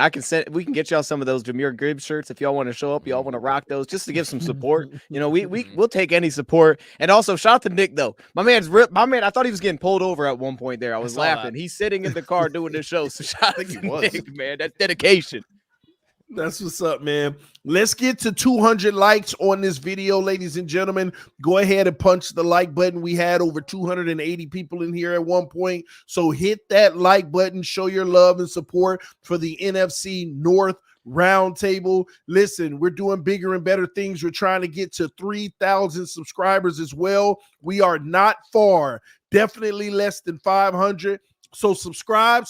we can get y'all some of those Jameer Gibbs shirts if y'all want to show up, y'all want to rock those just to give some support. You know, we'll take any support. And also shout out to Nick though. My man, I thought he was getting pulled over at one point there. I was laughing. He's sitting in the car doing the show. So shout out to Nick, man. That's dedication. That's what's up, man. Let's get to 200 likes on this video, ladies and gentlemen. Go ahead and punch the like button. We had over 280 people in here at one point. So hit that like button. Show your love and support for the NFC North Roundtable. Listen, we're doing bigger and better things. We're trying to get to 3,000 subscribers as well. We are not far. Definitely less than 500. So subscribe.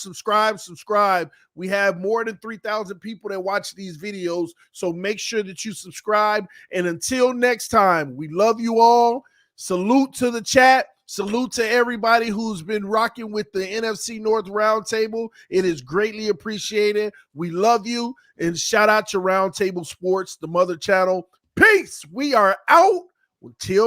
We have more than 3,000 people that watch these videos. So make sure that you subscribe. And until next time, we love you all. Salute to the chat. Salute to everybody who's been rocking with the NFC North Roundtable. It is greatly appreciated. We love you. And shout out to Roundtable Sports, the mother channel. Peace. We are out. Until